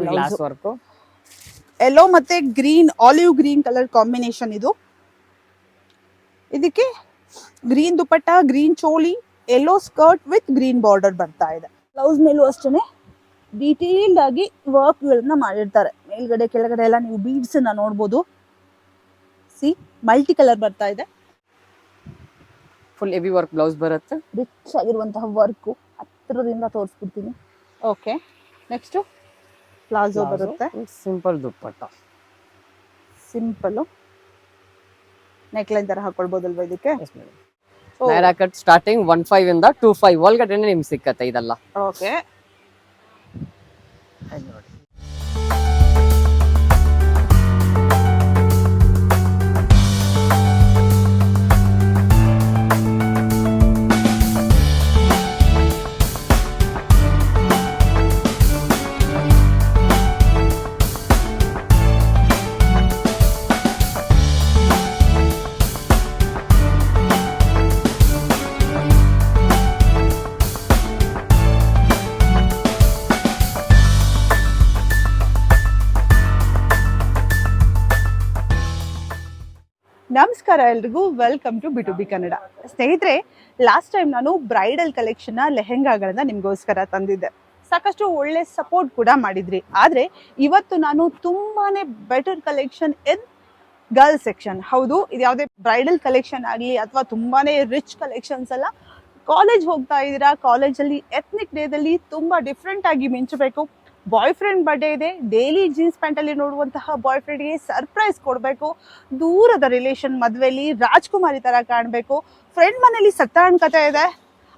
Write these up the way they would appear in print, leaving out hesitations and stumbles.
Glass work. Yellow ಮತ್ತೆ green, olive green colour combination ಇದು. ಇದಕ್ಕೆ green dupatta, green choli, yellow skirt with green border ಬರ್ತಾ ಇದೆ. ಬ್ಲೌಸ್ ಮೇಲೂ ಅಷ್ಟೇ ಡೀಟೇಲ್ಡ್ ಆಗಿ ವರ್ಕ್ ಗಳನ್ನ ಮಾಡಿರ್ತಾರೆ. ಮೇಲ್ಗಡೆ ಕೆಳಗಡೆ ಎಲ್ಲ ನೀವು ಬೀಡ್ಸ್ ಅನ್ನ ನೋಡ್ಬೋದು. ಸಿ, ಮಲ್ಟಿ ಕಲರ್ ಬರ್ತಾ ಇದೆ. ಫುಲ್ ಹೆವಿ ವರ್ಕ್ ಬ್ಲೌಸ್ ಬರುತ್ತೆ. ರಿಚ್ ಆಗಿರುವಂತಹ ವರ್ಕ್ ಹತ್ತಿರದಿಂದ ತೋರಿಸ್ಬಿಡ್ತೀನಿ. ಓಕೆ, ನೆಕ್ಸ್ಟ್ ಪ್ಲಾಜೋ ಬರುತ್ತೆ. ಸಿಂಪಲ್ ದುಪ್ಪಟ್ಟ, ಸಿಂಪಲ್ ನೆಕ್ಲೈನ್ ತರ ಹಾಕೊಳ್ಬೋದಲ್ವಾ ಇದಕ್ಕೆ. ನೈರಾ ಕಟ್ ಸ್ಟಾರ್ಟಿಂಗ್ 15 ಇಂದ 25 ಒಳಗಡೆ ನಿಮ್ಗೆ ಸಿಕ್ಕತ್ತೆ ಇದೆಲ್ಲ. ಓಕೆ, ನೋಡಿ ನಮಸ್ಕಾರ ಎಲ್ರಿಗೂ, ವೆಲ್ಕಮ್ ಟು ಬಿ ಕನ್ನಡ. ಸ್ನೇಹಿತರೆ, ಲಾಸ್ಟ್ ಟೈಮ್ ನಾನು ಬ್ರೈಡಲ್ ಕಲೆಕ್ಷನ್ ಲೆಹೆಂಗಾಗಳನ್ನ ನಿಮ್ಗೋಸ್ಕರ ತಂದಿದ್ದೆ. ಸಾಕಷ್ಟು ಒಳ್ಳೆ ಸಪೋರ್ಟ್ ಕೂಡ ಮಾಡಿದ್ರಿ. ಆದರೆ ಇವತ್ತು ನಾನು ತುಂಬಾನೇ ಬೆಟರ್ ಕಲೆಕ್ಷನ್ ಇನ್ ಗರ್ಲ್ ಸೆಕ್ಷನ್. ಹೌದು, ಇದು ಯಾವುದೇ ಬ್ರೈಡಲ್ ಕಲೆಕ್ಷನ್ ಆಗಲಿ ಅಥವಾ ತುಂಬಾನೇ ರಿಚ್ ಕಲೆಕ್ಷನ್ಸ್ ಅಲ್ಲ. ಕಾಲೇಜ್ ಹೋಗ್ತಾ ಇದ್ದೀರಾ, ಕಾಲೇಜಲ್ಲಿ ಎತ್ನಿಕ್ ಡೇದಲ್ಲಿ ತುಂಬಾ ಡಿಫ್ರೆಂಟ್ ಆಗಿ ಮಿಂಚಬೇಕು. ಬಾಯ್ ಫ್ರೆಂಡ್ ಬರ್ಡೇ ಇದೆ, ಡೈಲಿ ಜೀನ್ಸ್ ಪ್ಯಾಂಟಲ್ಲಿ ನೋಡುವಂತಹ ಬಾಯ್ ಫ್ರೆಂಡ್ಗೆ ಸರ್ಪ್ರೈಸ್ ಕೊಡಬೇಕು. ದೂರದ ರಿಲೇಷನ್ ಮದುವೆಯಲ್ಲಿ ರಾಜ್ಕುಮಾರಿ ಥರ ಕಾಣಬೇಕು. ಫ್ರೆಂಡ್ ಮನೇಲಿ ಸತ್ಯನಾರಾಯಣ ಕಥೆ ಇದೆ,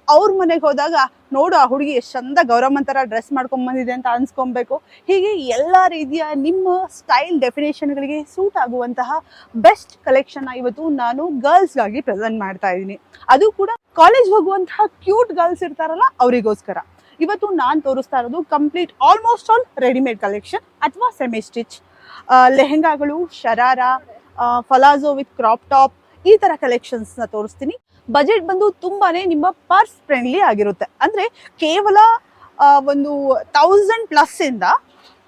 ಅವ್ರ ಮನೆಗೆ ಹೋದಾಗ ನೋಡು ಆ ಹುಡುಗಿ ಎಷ್ಟು ಚಂದ ಗೌರಮ್ಮನ ಥರ ಡ್ರೆಸ್ ಮಾಡ್ಕೊಂಬಂದಿದೆ ಅಂತ ಅನ್ಸ್ಕೊಬೇಕು. ಹೀಗೆ ಎಲ್ಲ ರೀತಿಯ ನಿಮ್ಮ ಸ್ಟೈಲ್ ಡೆಫಿನೇಷನ್ಗಳಿಗೆ ಸೂಟ್ ಆಗುವಂತಹ ಬೆಸ್ಟ್ ಕಲೆಕ್ಷನ್ನ ಇವತ್ತು ನಾನು ಗರ್ಲ್ಸ್ಗಾಗಿ ಪ್ರೆಸೆಂಟ್ ಮಾಡ್ತಾ ಇದ್ದೀನಿ. ಅದು ಕೂಡ ಕಾಲೇಜ್ ಹೋಗುವಂತಹ ಕ್ಯೂಟ್ ಗರ್ಲ್ಸ್ ಇರ್ತಾರಲ್ಲ ಅವರಿಗೋಸ್ಕರ. ಇವತ್ತು ನಾನು ತೋರಿಸ್ತಾ ಇರೋದು complete almost all readymade collection ಅಥವಾ ಸೆಮಿ ಸ್ಟಿಚ್ ಲೆಹೆಂಗಾಗಳು, sharara, palazzo with crop top, ಈ ಥರ ಕಲೆಕ್ಷನ್ಸ್ನ ತೋರಿಸ್ತೀನಿ. ಬಜೆಟ್ ಬಂದು ತುಂಬಾನೇ ನಿಮ್ಮ ಪರ್ಸ್ ಫ್ರೆಂಡ್ಲಿ ಆಗಿರುತ್ತೆ. ಅಂದರೆ ಕೇವಲ ಒಂದು 1000+ ಇಂದ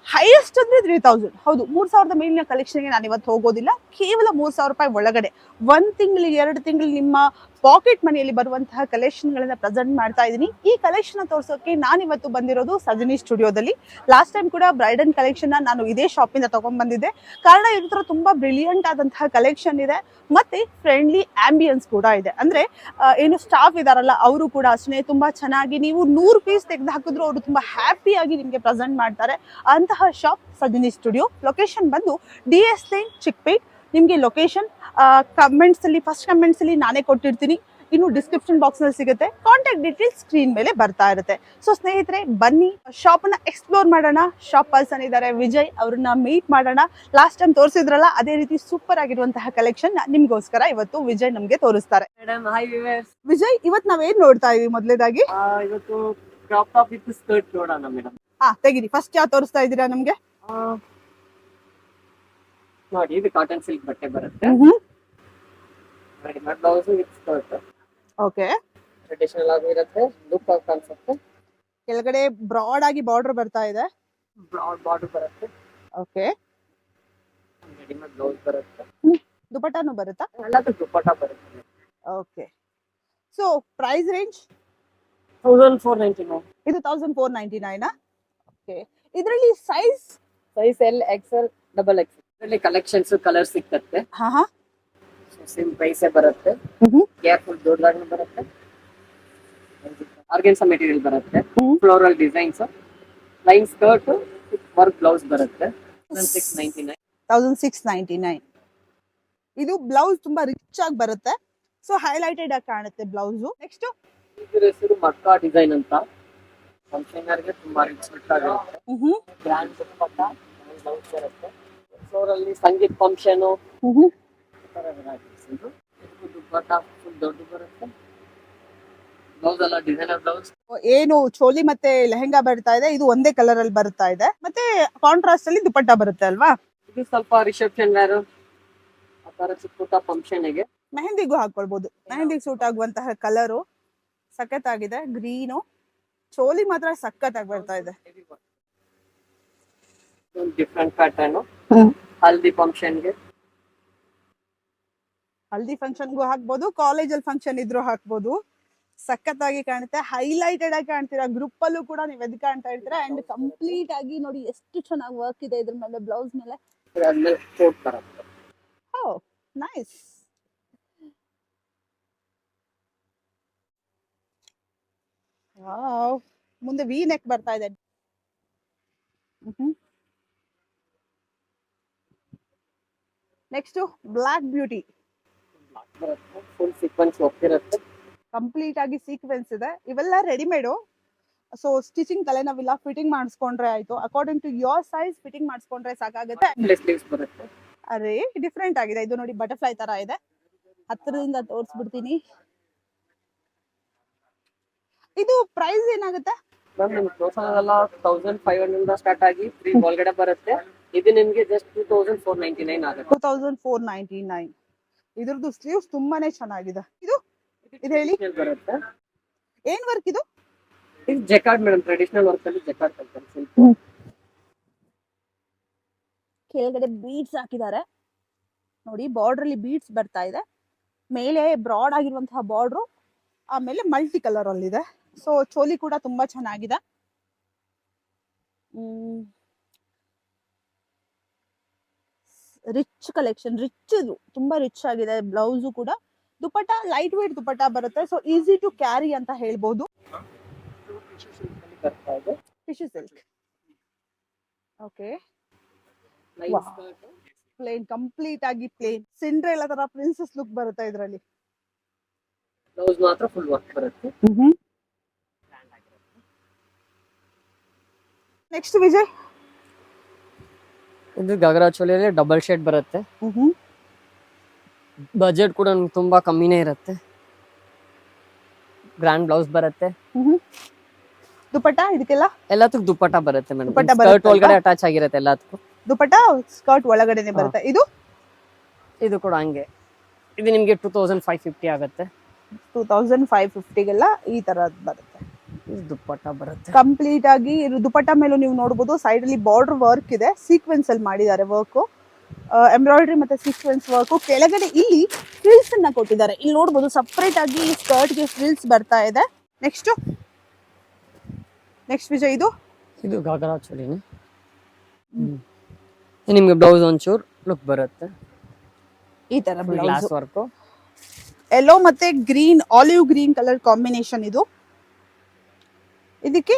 ಹೈಯೆಸ್ಟ್ ಅಂದರೆ 3000. ಹೌದು, 3000 ಮೇಲಿನ ಕಲೆಕ್ಷನ್ಗೆ ನಾನು ಇವತ್ತು ಹೋಗೋದಿಲ್ಲ. ಕೇವಲ 3000 ರೂಪಾಯಿ ಒಳಗಡೆ 1 ತಿಂಗಳಿಗೆ 2 ತಿಂಗಳು ನಿಮ್ಮ ಪಾಕೆಟ್ ಮನಿಯಲ್ಲಿ ಬರುವಂತಹ ಕಲೆಕ್ಷನ್ಗಳನ್ನ ಪ್ರೆಸೆಂಟ್ ಮಾಡ್ತಾ ಇದ್ದೀನಿ. ಈ ಕಲೆಕ್ಷನ್ ತೋರಿಸೋಕೆ ನಾನು ಇವತ್ತು ಬಂದಿರೋದು ಸಜನಿ ಸ್ಟುಡಿಯೋದಲ್ಲಿ. ಲಾಸ್ಟ್ ಟೈಮ್ ಕೂಡ ಬ್ರೈಡಲ್ ಕಲೆಕ್ಷನ್ ನಾನು ಇದೇ ಶಾಪಿಂದ ತಗೊಂಡ್ಬಂದಿದ್ದೆ. ಕಾರಣ ಇದ್ರ ತುಂಬಾ ಬ್ರಿಲಿಯಂಟ್ ಆದಂತಹ ಕಲೆಕ್ಷನ್ ಇದೆ, ಮತ್ತೆ ಫ್ರೆಂಡ್ಲಿ ಆಂಬಿಯನ್ಸ್ ಕೂಡ ಇದೆ. ಅಂದ್ರೆ ಏನು ಸ್ಟಾಫ್ ಇದಾರಲ್ಲ ಅವರು ಕೂಡ ಅಷ್ಟೇ ತುಂಬಾ ಚೆನ್ನಾಗಿ, ನೀವು 100 ಪೀಸ್ ತೆಗೆದು ಹಾಕಿದ್ರು ಅವರು ತುಂಬಾ ಹ್ಯಾಪಿಯಾಗಿ ನಿಮಗೆ ಪ್ರೆಸೆಂಟ್ ಮಾಡ್ತಾರೆ. ಅಂತಹ ಶಾಪ್ ಸಜನಿ ಸ್ಟುಡಿಯೋ. ಲೊಕೇಶನ್ ಬಂದು DS ಲೈನ್, ಚಿಕ್ಕಪೇಟ್. ನಿಮಗೆ ಲೊಕೇಶನ್ ಫಸ್ಟ್ ಕಮೆಂಟ್ಸ್ ಅಲ್ಲಿ ನಾನೇ ಕೊಟ್ಟಿರ್ತೀನಿ, ಇನ್ನು ಡಿಸ್ಕ್ರಿಪ್ಷನ್ ಬಾಕ್ಸ್ ನಲ್ಲಿ ಸಿಗುತ್ತೆ. ಕಾಂಟ್ಯಾಕ್ಟ್ ಡೀಟೇಲ್ಸ್ ಸ್ಕ್ರೀನ್ ಮೇಲೆ ಬರ್ತಾ ಇರುತ್ತೆ. ಸೊ ಸ್ನೇಹಿತರೆ, ಬನ್ನಿ ಶಾಪ್ ಅನ್ನ ಎಕ್ಸ್ಪ್ಲೋರ್ ಮಾಡೋಣ. ಶಾಪ್ ಪರ್ಸನ್ ಇದ್ದಾರೆ ವಿಜಯ್, ಅವ್ರನ್ನ ಮೀಟ್ ಮಾಡೋಣ. ಲಾಸ್ಟ್ ಟೈಮ್ ತೋರಿಸಿದ್ರಲ್ಲ ಅದೇ ರೀತಿ ಸೂಪರ್ ಆಗಿರುವಂತಹ ಕಲೆಕ್ಷನ್ ನಿಮ್ಗೋಸ್ಕರ ಇವತ್ತು ವಿಜಯ್ ನಮ್ಗೆ ತೋರಿಸ್ತಾರೆ. ವಿಜಯ್, ಇವತ್ತು ನಾವೇನ್ ನೋಡ್ತಾ ಇದೀವಿ? ಮೊದಲೇದಾಗಿ ಇವತ್ತು ಕ್ರಾಪ್ ಟಾಪ್ ವಿತ್ ಸ್ಕರ್ಟ್ ನೋಡೋಣ ಮೇಡಮ್. ತೆಗಿರಿ. ಫಸ್ಟ್ ಯಾವ ತೋರಿಸ್ತಾ ಇದ್ದೀರಾ ನಮ್ಗೆ? ನೋಡಿ, ಇದು ಕಾಟನ್ ಸಿಲ್ಕ್ ಬಟ್ಟೆ ಬರುತ್ತೆ. Readymade blouse with skirt. Okay, traditional ಆಗಿ ಇರುತ್ತೆ, ಲುಕ್ ಆಗಿ ಕಾಣಿಸುತ್ತೆ. ಕೆಳಗಡೆ ಬ್ರಾಡ್ ಆಗಿ ಬಾರ್ಡರ್ ಬರ್ತಾ ಇದೆ. ಬ್ರಾಡ್ ಬಾರ್ಡರ್ ಬರುತ್ತೆ. ಓಕೆ, ರೆಡಿಮೇಡ್ ಬ್ಲೌಸ್ ಬರುತ್ತೆ. ದುಪಟ್ಟಾನು ಬರುತ್ತಾ? ಎಲ್ಲದೂ ದುಪಟ್ಟ ಬರುತ್ತೆ. Okay, so price range 1499. ಇದು 1499. ಓಕೆ, ಇದರಲ್ಲಿ ಸೈಜ್ L, XL, XXL. ಇದರಲ್ಲಿ ಕಲೆಕ್ಷನ್ಸ್ ಕಲರ್ ಸಿಕ್ಕತ್ತೆ. ಸೇಮ್ ಪ್ರೈಸ್ ಬರುತ್ತೆ. ಕೇರ್ಫುಲ್ ದೊಡ್ಡದಾಗಿ ಬರುತ್ತೆ. ಆರ್ಗನ್ಸಾ ಮೆಟೀರಿಯಲ್ ಬರುತ್ತೆ. Floral designs, line skirt, work blouse ಬರುತ್ತೆ. 1699. 1699. ಇದು ಬ್ಲೌಸ್ ತುಂಬಾ ರಿಚ್ ಆಗಿ ಬರುತ್ತೆ. ಸೊ ಹೈಲೈಟೆಡ್ ಆಗಿ ಕಾಣುತ್ತೆ ಬ್ಲೌಸ್. ನೆಕ್ಸ್ಟ್ ಇದ್ರ ಹೆಸರು ಮಕ್ಕಾ ಡಿಸೈನ್ ಅಂತ. ಫಂಕ್ಷನ್ ಗೆ ತುಂಬಾ ರಿಚ್ ಆಗಿರುತ್ತೆ. ಗ್ರ್ಯಾಂಡ್ ದುಪಟ್ಟ, ಬ್ಲೌಸ್ ಬರುತ್ತೆ. ಫ್ಲೋರಲ್ ಸಂಗೀತ ಫಂಕ್ಷನ್ ದುಪಟ್ಟ ಫುಲ್ ದೊಡ್ಡ ಬರುತ್ತೆ. ಬ್ಲೌಸ್ ಎಲ್ಲ ಡಿಸೈನರ್ ಬ್ಲೌಸ್. ಏನು ಚೋಲಿ ಮತ್ತೆ ಲೆಹೆಂಗಾ ಬರ್ತಾ ಇದೆ, ಇದು ಒಂದೇ ಕಲರ್ ಅಲ್ಲಿ ಬರ್ತಾ ಇದೆ. ಮತ್ತೆ ಕಾಂಟ್ರಾಸ್ಟ್ ಅಲ್ಲಿ ದುಪಟ್ಟ ಬರುತ್ತೆ ಅಲ್ವಾ? ಇದು ಸ್ವಲ್ಪ ರಿಸೆಪ್ಷನ್ ವೇರ್, ಆ ತರ ಚಿಕ್ಕ ಪುಟ್ಟ ಫಂಕ್ಷನ್ ಗೆ ಮೆಹಂದಿಗೂ ಹಾಕೊಳ್ಬಹುದು. ಮೆಹಂದಿಗೆ ಸೂಟ್ ಆಗುವಂತಹ ಕಲರು ಸಖತ್ತಾಗಿದೆ. ಗ್ರೀನು ಚೋಲಿ ಮಾತ್ರ ಸಖತ್ತಾಗಿ ಬರ್ತಾ ಇದೆ. ಒಂದು ಡಿಫ್ರೆಂಟ್ ಪ್ಯಾಟರ್ನ್ ಹಲ್ದಿ ಫಂಕ್ಷನ್ಗೆ. ಹಲ್ದಿ ಫಂಕ್ಷನ್ಗೂ ಹಾಕ್ಬೋದು, ಕಾಲೇಜಲ್ಲಿ ಫಂಕ್ಷನ್ ಇದ್ರು ಹಾಕ್ಬೋದು. ಸಖತ್ತಾಗಿ ಕಾಣುತ್ತೆ, ಹೈಲೈಟೆಡ್ ಆಗಿ ಕಾಣ್ತೀರಾ. ಗ್ರೂಪ್ ಅಲ್ಲೂ ಕೂಡ ನೀವು ಎದ್ದು ಕಾಣ್ತಾ ಇರ್ತೀರಾ. ಅಂಡ್ ಕಂಪ್ಲೀಟ್ ಆಗಿ ನೋಡಿ ಎಷ್ಟು ಚೆನ್ನಾಗಿ ವರ್ಕ್ ಇದೆ ಇದ್ರ ಮೇಲೆ, ಬ್ಲೌಸ್ ಮೇಲೆ. ಅದಾದ್ಮೇಲೆ ಕೋಟ್ ಬರುತ್ತೆ. Oh nice. ವಾವ್, ಮುಂದೆ ವಿ ನೆಕ್ ಬರ್ತಾ ಇದೆ. ನೆಕ್ಸ್ಟ್ ಬ್ಲಾಕ್ ಬ್ಯೂಟಿ ಬರುತ್ತೆ, ಫುಲ್ ಸೀಕ್ವೆನ್ಸ್ ಹೋಗ್ತಿರುತ್ತೆ. ಕಂಪ್ಲೀಟ್ ಆಗಿ ಸೀಕ್ವೆನ್ಸ್ ಇದೆ. ಇವೆಲ್ಲ ರೆಡಿಮೇಡು, ಸೊ ಸ್ಟಿಚಿಂಗ್ ತಲೆನೋವಿಲ್ಲ, ಫಿಟ್ಟಿಂಗ್ ಮಾಡಿಸ್ಕೊಂಡ್ರೆ ಆಯ್ತು. According to your size fitting ಮಾಡಿಸ್ಕೊಂಡ್ರೆ ಸಾಕಾಗುತ್ತೆ. ಸ್ಲೀವ್ಸ್ ಬರುತ್ತೆ. ಅರೆ ಡಿಫ್ರೆಂಟ್ ಆಗಿದೆ ಇದು ನೋಡಿ, ಬಟರ್ಫ್ಲೈ ತರ ಇದೆ. ಹತ್ತಿರದಿಂದ ತೋರಿಸ್ಬಿಡ್ತೀನಿ. ಇದು ಪ್ರೈಸ್ ಏನಾಗುತ್ತೆ ಮ್ಯಾಮ್? ನಿಮ್ಗೆ ತೋರ್ಸೋದೆಲ್ಲ 1500 ಇಂದ ಸ್ಟಾರ್ಟ್ ಆಗಿ 3 ಒಳಗಡೆ ಬರುತ್ತೆ. ಇದು ನಿಮ್ಗೆ ಜಸ್ಟ್ 2499 ಆಗುತ್ತೆ. 2499. ಇದ್ರದ್ದು ಸ್ಲೀವ್ಸ್ ತುಂಬಾನೇ ಚೆನ್ನಾಗಿದೆ. ಇದು ಹೇಳಿ ಬರುತ್ತೆ. ಏನ್ ವರ್ಕ್ ಇದು? ಇದು ಜೆಕಾರ್ಡ್ ಮೇಡಮ್, ಟ್ರೆಡಿಷನಲ್ ವರ್ಕ್ ಅಲ್ಲಿ ಜೆಕಾರ್ಡ್ ಕಲ್ತಾರೆ. ಸಿಲ್ಕ್ ಕೆಳಗಡೆ ಬೀಡ್ಸ್ ಹಾಕಿದ್ದಾರೆ ನೋಡಿ, ಬಾರ್ಡರ್ ಅಲ್ಲಿ ಬೀಡ್ಸ್ ಬರ್ತಾ ಇದೆ. ಮೇಲೆ ಬ್ರಾಡ್ ಆಗಿರುವಂತಹ ಬಾರ್ಡ್ರು, ಆಮೇಲೆ ಮಲ್ಟಿ ಕಲರ್ ಅಲ್ಲಿ ಇದೆ. ಸೊ ಚೋಲಿ ಕೂಡ ತುಂಬಾ ಚೆನ್ನಾಗಿದೆ. ರಿಚ್ ಕಲೆಕ್ಷನ್, ರಿಚ್, ಇದು ತುಂಬಾ ರಿಚ್ ಆಗಿದೆ. ಬ್ಲೌಸು ಕೂಡ, ದುಪಟ್ಟ ಲೈಟ್ ವೇಟ್ ದುಪಟ್ಟ ಬರುತ್ತೆ. ಸೊ ಈಸಿ ಟು ಕ್ಯಾರಿ ಅಂತ ಹೇಳ್ಬೋದು. Tissue silk. Okay, plain, complete ಆಗಿ ಪ್ಲೇನ್. ಸಿಂಡ್ರೆಲ್ಲಾ ತರ ಪ್ರಿನ್ಸೆಸ್ ಲುಕ್ ಬರುತ್ತೆ ಇದರಲ್ಲಿ. ಬ್ಲೌಸ್ ಮಾತ್ರ ಫುಲ್ ವರ್ಕ್ ಬರುತ್ತೆ. ನೆಕ್ಸ್ಟ್ ವಿಜಯ್, ಇದು ಗಗರಾ ಚೋಲಿಯಲ್ಲಿ ಡಬಲ್ ಶೇಡ್ ಬರುತ್ತೆ. ಬಜೆಟ್ ಕೂಡ ತುಂಬಾ ಕಮ್ಮಿನೇ ಇರುತ್ತೆ. ಗ್ರ್ಯಾಂಡ್ ಬ್ಲೌಸ್ ಬರುತ್ತೆ. ದುಪಟ್ಟ ಇದಕ್ಕೆಲ್ಲ ಎಲ್ಲದಕ್ಕೂ ದುಪಟ್ಟ ಬರುತ್ತೆ ಮೇಡಮ್. ದುಪಟ್ಟ ಸ್ಕರ್ಟ್ ಒಳಗಡೆ ಅಟ್ಯಾಚ್ ಆಗಿರುತ್ತೆ ಎಲ್ಲದಕ್ಕೂ. ದುಪಟ್ಟ ಸ್ಕರ್ಟ್ ಒಳಗಡೆನೆ ಬರುತ್ತೆ. ಇದು ಕೂಡ ಹಂಗೆ. ಇದು ನಿಮ್ಗೆ 2550 ಆಗುತ್ತೆ. 2550ಗೆಲ್ಲ ಈ ತರ ಬರುತ್ತೆ. ದುಪ್ಪಟ್ಟ ಬರುತ್ತೆ. ಕಂಪ್ಲೀಟ್ ಆಗಿ ದುಪಟ್ಟ ಮೇಲೂ ನೀವು ನೋಡಬಹುದು, ಸೈಡ್ ಅಲ್ಲಿ ಬಾರ್ಡರ್ ವರ್ಕ್ ಇದೆ, ಸೀಕ್ವೆನ್ಸ್ ಅಲ್ಲಿ ಮಾಡಿದ್ದಾರೆ ವರ್ಕ್, ಎಂಬ್ರಾಯ್ಡ್ರಿ ಮತ್ತೆ ಸೀಕ್ವೆನ್ಸ್ ವರ್ಕ್. ಕೆಳಗಡೆ ಇಲ್ಲಿ ಫ್ರಿಲ್ಸ್ ಅನ್ನ ಕೊಟ್ಟಿದ್ದಾರೆ. ಇಲ್ಲಿ ನೋಡಬಹುದು ಸಪರೇಟ್ ಆಗಿ ಸ್ಕರ್ಟ್ ಗೆ ಫ್ರಿಲ್ಸ್ ಬರ್ತಾ ಇದೆ. ನೆಕ್ಸ್ಟ್ ವಿಜಯ್, ಇದು ಗಾಗ್ರಾ ಚೋಲಿನೇ. ನಿಮ್ಗೆ ಬ್ಲೌಸ್ ಒಂಚೂರು ಲುಕ್ ಬರುತ್ತೆ. ಈ ತರ ಗ್ಲಾಸ್ ವರ್ಕ್, ಯೆಲ್ಲೋ ಮತ್ತೆ green, olive green colour combination. ಇದಕ್ಕೆ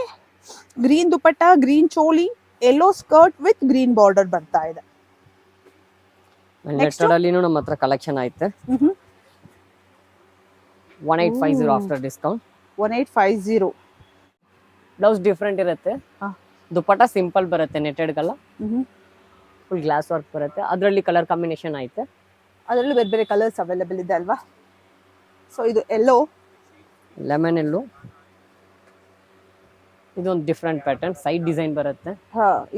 green dupatta, green choli, yellow skirt with green border ಬರ್ತಾ ಇದೆ. ನೆಕ್ಸ್ಟ್ ಅಲ್ಲಿನೂ ನಮ್ಮ ಹತ್ರ ಕಲೆಕ್ಷನ್ ಐತೆ. 1850 ಆಫ್ಟರ್ ಡಿಸ್ಕೌಂಟ್. 1850. ಬ್ಲೌಸ್ ಡಿಫ್ರೆಂಟ್ ಇರುತ್ತೆ. ದುಪಟ್ಟ ಸಿಂಪಲ್ ಬರುತ್ತೆ, ನೆಟೆಡ್ ಗಲ್ಲ. ಫುಲ್ ಗ್ಲಾಸ್ ವರ್ಕ್ ಬರುತ್ತೆ. ಅದರಲ್ಲಿ ಕಲರ್ ಕಾಂಬಿನೇಷನ್ ಐತೆ. ಅದರಲ್ಲೂ ಬೇರೆ ಬೇರೆ ಕಲರ್ಸ್ ಅವೈಲೇಬಲ್ ಇದೆ ಅಲ್ವಾ? ಸೊ ಇದು ಯೆಲ್ಲೋ, ಲೆಮನ್ ಯೆಲ್ಲೋ. ಇದೊಂದು ಡಿಫ್ರೆಂಟ್ ಪ್ಯಾಟರ್ನ್, ಸೈಡ್ ಡಿಸೈನ್ ಬರುತ್ತೆ.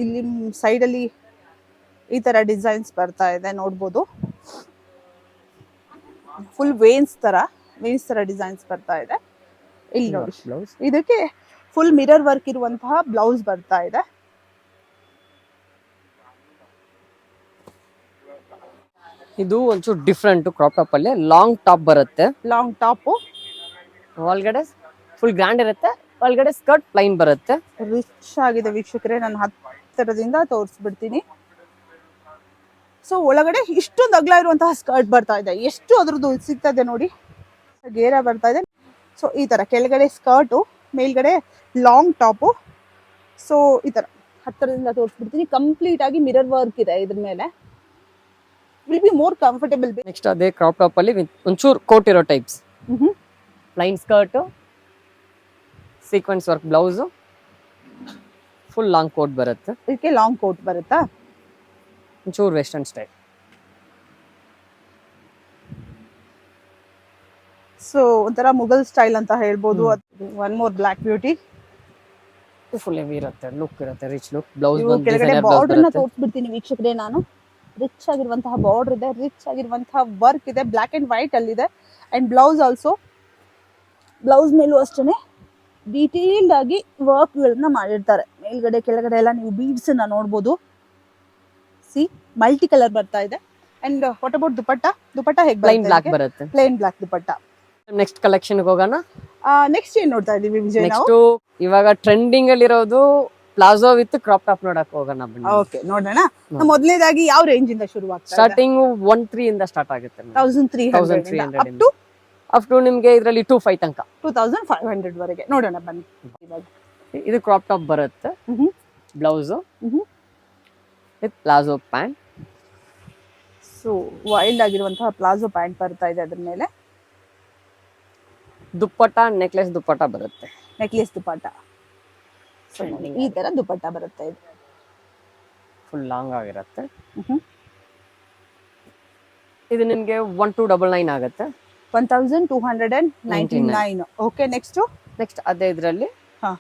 ಇಲ್ಲಿ ಸೈಡ್ ಅಲ್ಲಿ ಈ ತರ ಡಿಸೈನ್ಸ್ ಬರ್ತಾ ಇದೆ, ನೋಡ್ಬೋದು. ಫುಲ್ ವೇನ್ಸ್ ತರ ಡಿಸೈನ್ಸ್ ಬರ್ತಾ ಇದೆ. ಇಲ್ಲಿ ನೋಡಿ, ಬ್ಲೌಸ್ ಇದಕ್ಕೆ ಫುಲ್ ಮಿರರ್ ವರ್ಕ್ ಇರುವಂತಹ ಬ್ಲೌಸ್ ಬರ್ತಾ ಇದೆ. ಇದು ಒಂಚೂರು ಡಿಫ್ರೆಂಟ್ ಕ್ರಾಪ್ ಟಾಪ್ ಅಲ್ಲಿ ಲಾಂಗ್ ಟಾಪ್ ಬರುತ್ತೆ. ಲಾಂಗ್ ಟಾಪ್ ಒಳಗಡೆ ಫುಲ್ ಗ್ರ್ಯಾಂಡ್ ಇರುತ್ತೆ, ಒಳಗಡೆ ಸ್ಕರ್ಟ್ ಪ್ಲೈನ್ ಬರುತ್ತೆ. ರಿಚ್ ಆಗಿದೆ ವೀಕ್ಷಕರೇ, ನಾನು ಹತ್ತಿರದಿಂದ ತೋರಿಸ್ಬಿಡ್ತೀನಿ. ಸೊ ಒಳಗಡೆ ಇಷ್ಟೊಂದು ಅಗಲ ಇರುವಂತಹ ಸ್ಕರ್ಟ್ ಬರ್ತಾ ಇದೆ. ಎಷ್ಟು ಅದ್ರದ್ದು ಸಿಗ್ತದೆ ನೋಡಿ, ಗೇರ ಬರ್ತಾ ಇದೆ. ಸೊ ಈ ತರ ಕೆಳಗಡೆ ಸ್ಕರ್ಟು, ಮೇಲ್ಗಡೆ ಲಾಂಗ್ ಟಾಪು. ಸೊ ಈ ತರ ಹತ್ತಿರದಿಂದ ತೋರಿಸ್ಬಿಡ್ತೀನಿ. ಕಂಪ್ಲೀಟ್ ಆಗಿ ಮಿರರ್ ವರ್ಕ್ ಇದೆ ಇದ್ರ ಮೇಲೆ. Will be more comfortable. Next ಅದೇ ಕ್ರಾಪ್ ಟಾಪ್ ಅಲ್ಲಿ ಒಂಚೂರು ಕೋಟ್ ಇರೋ types. Plain skirt, sequence work blouse, full long coat ಬರುತ್ತೆ. ಇದಕ್ಕೆ ಲಾಂಗ್ ಕೋಟ್ ಬರುತ್ತಾ? ಒಂಚೂರು ವೆಸ್ಟರ್ನ್ ಸ್ಟೈಲ್. ಸೊ ಒಂಥರ ಮುಘಲ್ ಸ್ಟೈಲ್ ಅಂತ ಹೇಳ್ಬೋದು. One more block beauty. Full heavy ಇರುತ್ತೆ, ಲುಕ್ ಇರುತ್ತೆ, ರಿಚ್ ಲುಕ್. ಬ್ಲೌಸ್ ಕೆಳಗಡೆ ಬಾರ್ಡರ್ ನ ತೋರಿಸ್ಬಿಡ್ತೀನಿ ವೀಕ್ಷಕರೇ ನಾನು. ರಿಚ್ ಆಗಿರುವಂತಹ ಬಾರ್ಡರ್ ಇದೆ, ರಿಚ್ ಆಗಿರುವಂತಹ ವರ್ಕ್ ಇದೆ, ಬ್ಲಾಕ್ ಅಂಡ್ ವೈಟ್ ಅಲ್ಲಿ ಇದೆ. ಅಂಡ್ ಬ್ಲೌಸ್ ಆಲ್ಸೋ, ಬ್ಲೌಸ್ ಮೇಲೂ ಅಷ್ಟೇ ಡೀಟೇಲ್ಡ್ ಆಗಿ ವರ್ಕ್ ಗಳನ್ನ ಮಾಡಿರ್ತಾರೆ. ಮೇಲ್ಗಡೆ ಕೆಳಗಡೆ ಎಲ್ಲ ನೀವು ಬೀಡ್ಸ್ ಅನ್ನ ನೋಡ್ಬೋದು. ಸಿ ಮಲ್ಟಿ ಕಲರ್ ಬರ್ತಾ ಇದೆ. And what about dupatta? Dupatta ಹೇಗೆ ಪ್ಲೈನ್ ಬ್ಲಾಕ್ ಬರುತ್ತೆ. Plain black dupatta. Next collection ಹೋಗೋಣ. ನೆಕ್ಸ್ಟ್ ಏನ್ ನೋಡ್ತಾ ಇದೀವಿ ವಿಜಯ್ ನಾವು? ನೆಕ್ಸ್ಟ್ ಇವಾಗ ಟ್ರೆಂಡಿಂಗ್ ಅಲ್ಲಿ ಇರೋದು ಪ್ಲಾಜೋ ವಿತ್ ಕ್ರಾಪ್ ಟಾಪ್ ನೋಡಕ್ ಹೋಗೋಣ ಬನ್ನಿ. ಓಕೆ ನೋಡೋಣ. ಮೊದಲನೇದಾಗಿ ಯಾವ ರೇಂಜ್ ಇಂದ ಶುರು ಆಗ್ತಾ ಇದೆ? ಸ್ಟಾರ್ಟಿಂಗ್ 1,300 ಇಂದ ಸ್ಟಾರ್ಟ್ ಆಗುತ್ತೆ. 1300 ಅಪ್ ಟು ನಿಮ್ಗೆ ಇದರಲ್ಲಿ 2,500 ತನಕ 2500 ವರೆಗೆ ನೋಡೋಣ ಬನ್ನಿ. ಇದು ಕ್ರಾಪ್ ಟಾಪ್ ಬರುತ್ತೆ. Blouse with palazzo pant. So wild ಆಗಿರುವಂತಹ ಪ್ಲಾಜೋ ಪ್ಯಾಂಟ್ ಬರ್ತಾ ಇದೆ. ಅದ್ರ ಮೇಲೆ ದುಪ್ಪಟ್ಟ, ನೆಕ್ಲೆಸ್ ದುಪ್ಪಟ್ಟ ಬರುತ್ತೆ. ನೆಕ್ಲೆಸ್ ದುಪಟ್ಟ ಈ ತರ ದುಪಟ್ಟ ಬರುತ್ತೆ. ಇದು ಫುಲ್ ಲಾಂಗ್ ಆಗಿರುತ್ತೆ. ಇದು ನಿಮ್ಗೆ 1299 ಆಗುತ್ತೆ. 1299. ಓಕೆ ನೆಕ್ಸ್ಟ್ ಅದೇ ಇದರಲ್ಲಿ ಹಾ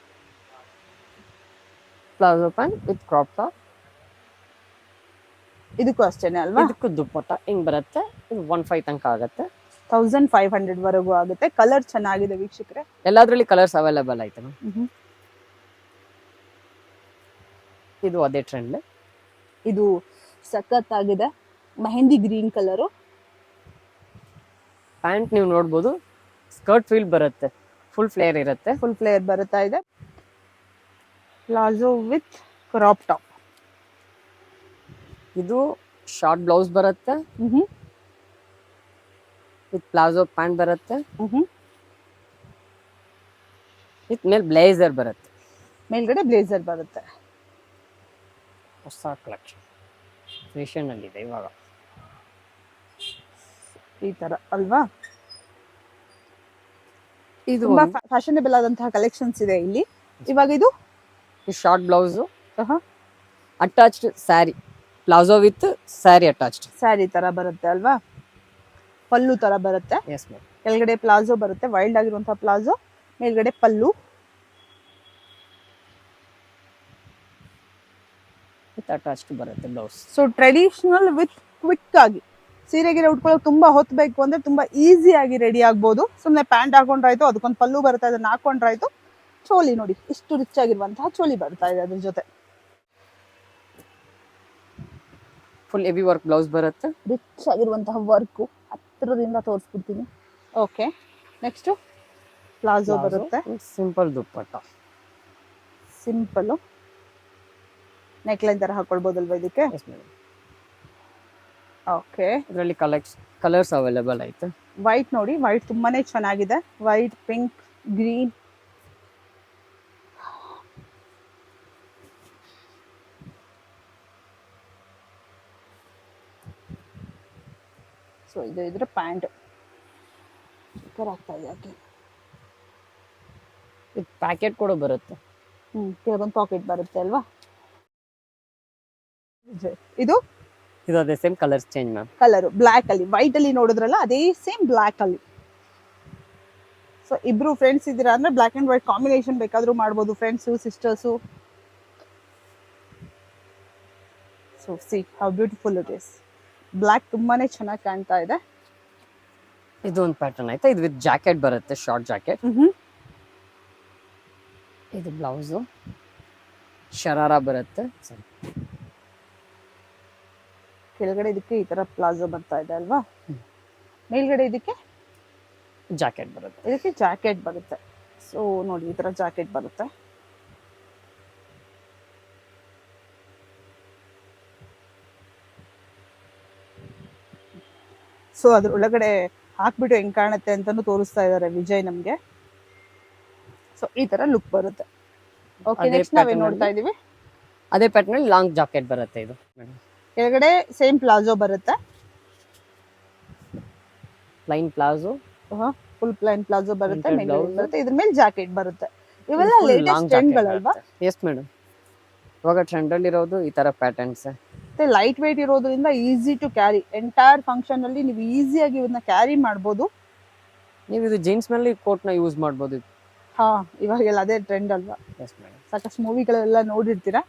palazzo pant with crop top. ಇದಕ್ಕೂ ಅಷ್ಟೇನೆ ಅಲ್ವಾ? ಇದಕ್ಕೂ ದುಪ್ಪಟ್ಟ ಹಿಂಗ್ ಬರುತ್ತೆ. ಇದು 1500 ತನಕ ಆಗುತ್ತೆ. 1500 ವರೆಗೂ ಆಗುತ್ತೆ. ಕಲರ್ ಚೆನ್ನಾಗಿದೆ ವೀಕ್ಷಕರೇ. ಎಲ್ಲಾದ್ರಲ್ಲಿ ಕಲರ್ಸ್ ಅವೈಲೇಬಲ್ ಆಯ್ತು. ಇದು ಅದೇ ಟ್ರೆಂಡ್. ಇದು ಸಖತ್ ಆಗಿದೆ. Mehndi green colour. ಪ್ಯಾಂಟ್ ನೀವು ನೋಡ್ಬೋದು, ಸ್ಕರ್ಟ್ ಫೀಲ್ ಬರುತ್ತೆ. ಫುಲ್ ಫ್ಲೇರ್ ಇರುತ್ತೆ. ಫುಲ್ ಫ್ಲೇರ್ ಬರ್ತಾ ಇದೆ. Palazzo with crop top. ಇದು ಶಾರ್ಟ್ ಬ್ಲೌಸ್ ಬರುತ್ತೆ. ವಿತ್ ಪ್ಲಾಜೋ ಪ್ಯಾಂಟ್ ಬರುತ್ತೆ. ವಿತ್ ಮೇಲೆ ಬ್ಲೇಸರ್ ಬರುತ್ತೆ. ಮೇಲ್ಗಡೆ ಬ್ಲೇಸರ್ ಬರುತ್ತೆ. ಹೊಸ ಕಲೆಕ್ಷನ್ ಫ್ಯಾಷನ್ ಅಲ್ಲಿ ಇದೆ ಇವಾಗ. ಈ ತರ ಅಲ್ವಾ? ಇದು ತುಂಬಾ ಫ್ಯಾಷನಬಲ್ ಆದಂತಹ ಕಲೆಕ್ಷನ್ಸ್ ಇದೆ ಇಲ್ಲಿ. ಇವಾಗ ಇದು short blouse, attached sari, palazzo with sari attached sari ತರ ಬರುತ್ತೆ ಅಲ್ವಾ? ಪಲ್ಲು ತರ ಬರುತ್ತೆ. Yes ma'am. ಕೆಳಗಡೆ ಪ್ಲಾಜೋ ಬರುತ್ತೆ, ವೈಲ್ಡ್ ಆಗಿರುವಂತಹ ಪ್ಲಾಜೋ. ಮೇಲ್ಗಡೆ ಪಲ್ಲು ವಿತ್ ಅಟ್ಯಾಚ್ಡ್ ಬರುತ್ತೆ blouse. So traditional with quick ಆಗಿ ಸೀರೆಗೆ ಉಟ್ಕೊಳ್ಳೋಕೆ ತುಂಬಾ ಹೊತ್ತು ಬೇಕು ಅಂದ್ರೆ ತುಂಬಾ ಈಸಿ ಆಗಿ ರೆಡಿ ಆಗ್ಬೋದು. ಸುಮ್ಮನೆ ಪ್ಯಾಂಟ್ ಹಾಕೊಂಡ್ರಾಯ್ತು, ಅದಕ್ಕೊಂದು ಪಲ್ಲು ಬರ್ತಾ ಇದೆ, ಅದನ್ನ ಹಾಕೊಂಡ್ರಾಯ್ತು. ಚೋಲಿ ನೋಡಿ ಇಷ್ಟು ರಿಚ್ ಆಗಿರುವಂತಹ ಚೋಲಿ ಬರ್ತಾ ಇದೆ. ಅದ್ರ ಜೊತೆ ಫುಲ್ ಹೆವಿ ವರ್ಕ್ ಬ್ಲೌಸ್ ಬರುತ್ತೆ. ರಿಚ್ ಆಗಿರುವಂತಹ ವರ್ಕು ಹತ್ತಿರದಿಂದ ತೋರಿಸ್ಬಿಡ್ತೀನಿ. ಓಕೆ ನೆಕ್ಸ್ಟ್ ಪ್ಲಾಜೋ ಬರುತ್ತೆ. ಸಿಂಪಲ್ ದುಪ್ಪಟ್ಟ, ಸಿಂಪಲ್ ನೆಕ್ಲೈನ್ ತರ ಹಾಕೊಳ್ಬೋದಲ್ವಾ ಇದಕ್ಕೆ? ಓಕೆ. ಇದರಲ್ಲಿ ಕಲರ್ಸ್ ಅವೈಲೇಬಲ್ ಐತೆ. ವೈಟ್ ನೋಡಿ, ವೈಟ್ ತುಂಬಾನೇ ಚೆನ್ನಾಗಿದೆ. White, pink, green. ಸೊ ಇದು ಇದ್ರ ಪ್ಯಾಂಟ್ ಸೂಪರ್ ಆಗ್ತಾ ಇದೆ. ಯಾಕೆ ಇದು ಪ್ಯಾಕೆಟ್ ಕೂಡ ಬರುತ್ತೆ. ಕೆಲವೊಂದು ಪಾಕೆಟ್ ಬರುತ್ತೆ ಅಲ್ವಾ? ಇದು ಅದೇ same colours change ma'am. Colour black ಅಲ್ಲಿ, ವೈಟ್ ಅಲ್ಲಿ ನೋಡಿದ್ರಲ್ಲ ಅದೇ ಸೇಮ್ ಬ್ಲ್ಯಾಕ್ ಅಲ್ಲಿ. ಸೊ ಇಬ್ರು ಫ್ರೆಂಡ್ಸ್ ಇದ್ದೀರಾ ಅಂದ್ರೆ ಬ್ಲ್ಯಾಕ್ ಅಂಡ್ ವೈಟ್ ಕಾಂಬಿನೇಷನ್ ಬೇಕಾದ್ರೂ ಮಾಡ್ಬೋದು, friends sisters. So C how beautiful it is. Black ತುಂಬಾನೇ ಚೆನ್ನಾಗಿ ಕಾಣ್ತಾ ಇದೆ. ಇದು ಒಂದು ಪ್ಯಾಟರ್ನ್ ಐತೆ. ಇದು ವಿತ್ ಜಾಕೆಟ್ ಬರುತ್ತೆ, ಶಾರ್ಟ್ ಜಾಕೆಟ್. ಇದು ಬ್ಲೌಸು ಶರಾರ ಬರುತ್ತೆ. ಕೆಳಗಡೆ ಇದಕ್ಕೆ ಈ ತರ ಪ್ಲಾಜೋ ಬರ್ತಾ ಇದೆ ಅಲ್ವಾ? ಮೇಲ್ಗಡೆ ಇದಕ್ಕೆ ಜಾಕೆಟ್ ಬರುತ್ತೆ. ಇದಕ್ಕೆ ಜಾಕೆಟ್ ಬರುತ್ತೆ. ಸೊ ನೋಡಿ ಈ ತರ ಜಾಕೆಟ್ ಬರುತ್ತೆ. ಸೊ ಅದ್ರ ಒಳಗಡೆ ಹಾಕ್ಬಿಟ್ಟು ಹೆಂಗ್ ಕಾಣುತ್ತೆ ಅಂತಾನು ತೋರಿಸ್ತಾ ಇದ್ದಾರೆ ವಿಜಯ್ ನಮ್ಗೆ. ಸೊ ಈ ತರ ಲುಕ್ ಬರುತ್ತೆ. ಓಕೆ ನೆಕ್ಸ್ಟ್ ನಾವೇನ್ ನೋಡ್ತಾ ಇದೀವಿ? ಅದೇ ಪ್ಯಾಟರ್ನ್ ಅಲ್ಲಿ ಲಾಂಗ್ ಜಾಕೆಟ್ ಬರುತ್ತೆ. ಇದು ಕೆಳಗಡೆ ಸೇಮ್ ಪ್ಲಾಜೋ ಬರುತ್ತೆ. Plain palazzo, full plain palazzo ಬರುತ್ತೆ. ಬರುತ್ತೆ ಇದ್ರ ಮೇಲೆ ಜಾಕೆಟ್ ಬರುತ್ತೆ. ಇವೆಲ್ಲ ಲೇಟೆಸ್ಟ್ ಟ್ರೆಂಡ್ಗಳಲ್ವಾ? Yes madam. ಇವಾಗ ಟ್ರೆಂಡ್ ಅಲ್ಲಿ ಇರೋದು ಈ ತರ ಪ್ಯಾಟರ್ನ್ಸ್. ಮತ್ತೆ ಲೈಟ್ ವೇಟ್ ಇರೋದ್ರಿಂದ easy to carry. Entire function ಅಲ್ಲಿ ನೀವು ಈಸಿಯಾಗಿ ಇವನ್ನ ಕ್ಯಾರಿ ಮಾಡ್ಬೋದು. ನೀವು ಇದು ಜೀನ್ಸ್ ಮೇಲೆ ಕೋಟ್ ನ ಯೂಸ್ ಮಾಡ್ಬೋದು. ಹಾ ಇವಾಗೆಲ್ಲ ಅದೇ ಟ್ರೆಂಡ್ ಅಲ್ವಾ? Yes madam. ಸಾಕಷ್ಟು ಮೂವಿಗಳೆಲ್ಲ ನೋಡಿರ್ತೀರಾ.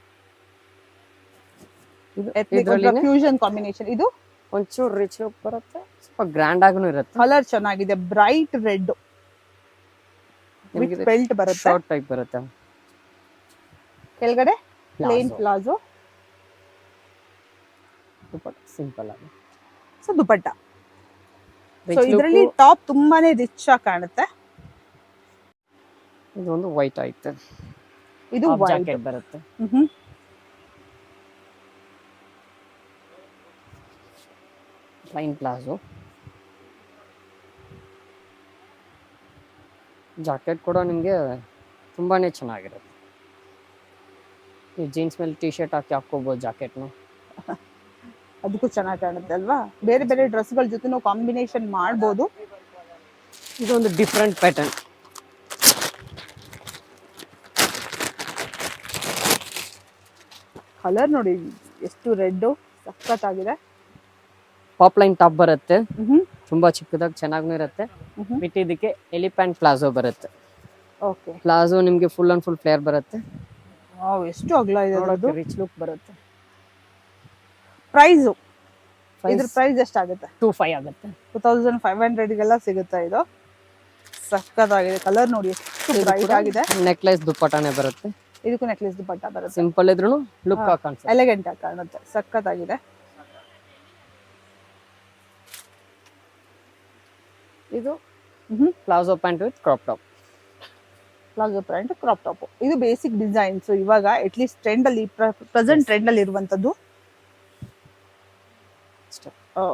Fusion combination. ಇದು ಒಂಚೂರು ರಿಚ್ ಲುಕ್ ಬರುತ್ತೆ, ಸ್ವಲ್ಪ ಗ್ರ್ಯಾಂಡ್ ಆಗೂ ಇರುತ್ತೆ. ಕಲರ್ ಚೆನ್ನಾಗಿದೆ, ಬ್ರೈಟ್ ರೆಡ್ ವಿತ್ ಬೆಲ್ಟ್ ಬರುತ್ತೆ. ಶಾರ್ಟ್ ಟೈಪ್ ಬರುತ್ತೆ. ಕೆಳಗಡೆ ಪ್ಲೇನ್ ಪ್ಲಾಜೋ. ದುಪ್ಪಟ್ಟ ಸಿಂಪಲ್ ಆಗಿ ಸೊ ದುಪಟ್ಟ. ಸೊ ರಿಚ್ ಇದರಲ್ಲಿ ಲುಕ್. ಟಾಪ್ ತುಂಬಾನೇ ರಿಚ್ ಆಗಿ ಕಾಣುತ್ತೆ. ಇದು ಒಂದು ವೈಟ್ ಆಯ್ತು, ಇದು ವೈಟ್ ಜಾಕೆಟ್ ಬರುತ್ತೆ. ಪ್ಲೈನ್ ಪ್ಲಾಜೋ ಜಾಕೆಟ್ ಕೂಡ ನಿಮಗೆ ತುಂಬಾನೇ ಚೆನ್ನಾಗಿರುತ್ತೆ. ನೀವು ಜೀನ್ಸ್ ಮೇಲೆ ಟಿ ಶರ್ಟ್ ಹಾಕಿ ಹಾಕೋಬಹುದು ಜಾಕೆಟ್ನ. ಅದಕ್ಕೂ ಚೆನ್ನಾಗಿ ಕಾಣುತ್ತೆ ಅಲ್ವಾ? ಬೇರೆ ಬೇರೆ ಡ್ರೆಸ್ಗಳ ಜೊತೆ ನಾವು ಕಾಂಬಿನೇಷನ್ ಮಾಡ್ಬೋದು. ಇದೊಂದು ಡಿಫ್ರೆಂಟ್ ಪ್ಯಾಟರ್ನ್. ಕಲರ್ ನೋಡಿ ಎಷ್ಟು ರೆಡ್ ಸಖತ್ತಾಗಿದೆ. ಪಾಪ್ ಲೈನ್ ಟಾಪ್ ಬರುತ್ತೆ, ಹ್ಮ್ ತುಂಬಾ ಚಿಕ್ಕದಾಗಿ ಚೆನ್ನಾಗೂ ಇರುತ್ತೆ. ಬಿಟ್ಟು ಇದಕ್ಕೆ ಎಲಿಫೆಂಟ್ ಪ್ಲಾಜೋ ಬರುತ್ತೆ. ಓಕೆ, ಪ್ಲಾಜೋ ನಿಮಗೆ ಫುಲ್ ಅಂಡ್ ಫುಲ್ ಫ್ಲೇರ್ ಬರುತ್ತೆ. ವಾವ್, ಎಷ್ಟು ಅಗಲ ಇದೆ ಅದು. ನೋಡೋಕೆ ರಿಚ್ ಲುಕ್ ಬರುತ್ತೆ. ಪ್ರೈಸ್ ಇದ್ರ ಪ್ರೈಸ್ ಎಷ್ಟಾಗುತ್ತೆ? 2500 ಆಗುತ್ತೆ. 2500 ಸಿಗುತ್ತೆ. ಇದು ಸಖತ್ತಾಗಿದೆ. ಕಲರ್ ನೋಡಿ ಎಷ್ಟು ಬ್ರೈಟ್ ಆಗಿದೆ. ನೆಕ್ಲೆಸ್ ದುಪ್ಪಟ್ಟಾನೆ ಬರುತ್ತೆ. ಇದಕ್ಕೂ ನೆಕ್ಲೆಸ್ ದುಪಟ್ಟ ಬರುತ್ತೆ. ಸಿಂಪಲ್ ಇದ್ರೂ ಲುಕ್ ಕಾಣಿಸುತ್ತೆ, ಎಲೆಗೆಂಟ್ ಆಗಿ ಕಾಣುತ್ತೆ. ಸಖತ್ತಾಗಿದೆ. ಇದು palazzo pant with crop top. Palazzo pant crop top. ಇದು ಬೇಸಿಕ್ ಡಿಸೈನ್ಸ್, ಇವಾಗ ಅಟ್ಲೀಸ್ಟ್ ಟ್ರೆಂಡ್ ಅಲ್ಲಿ ಪ್ರೆಸೆಂಟ್ ಟ್ರೆಂಡ್ ಅಲ್ಲಿ ಇರುವಂತದ್ದು.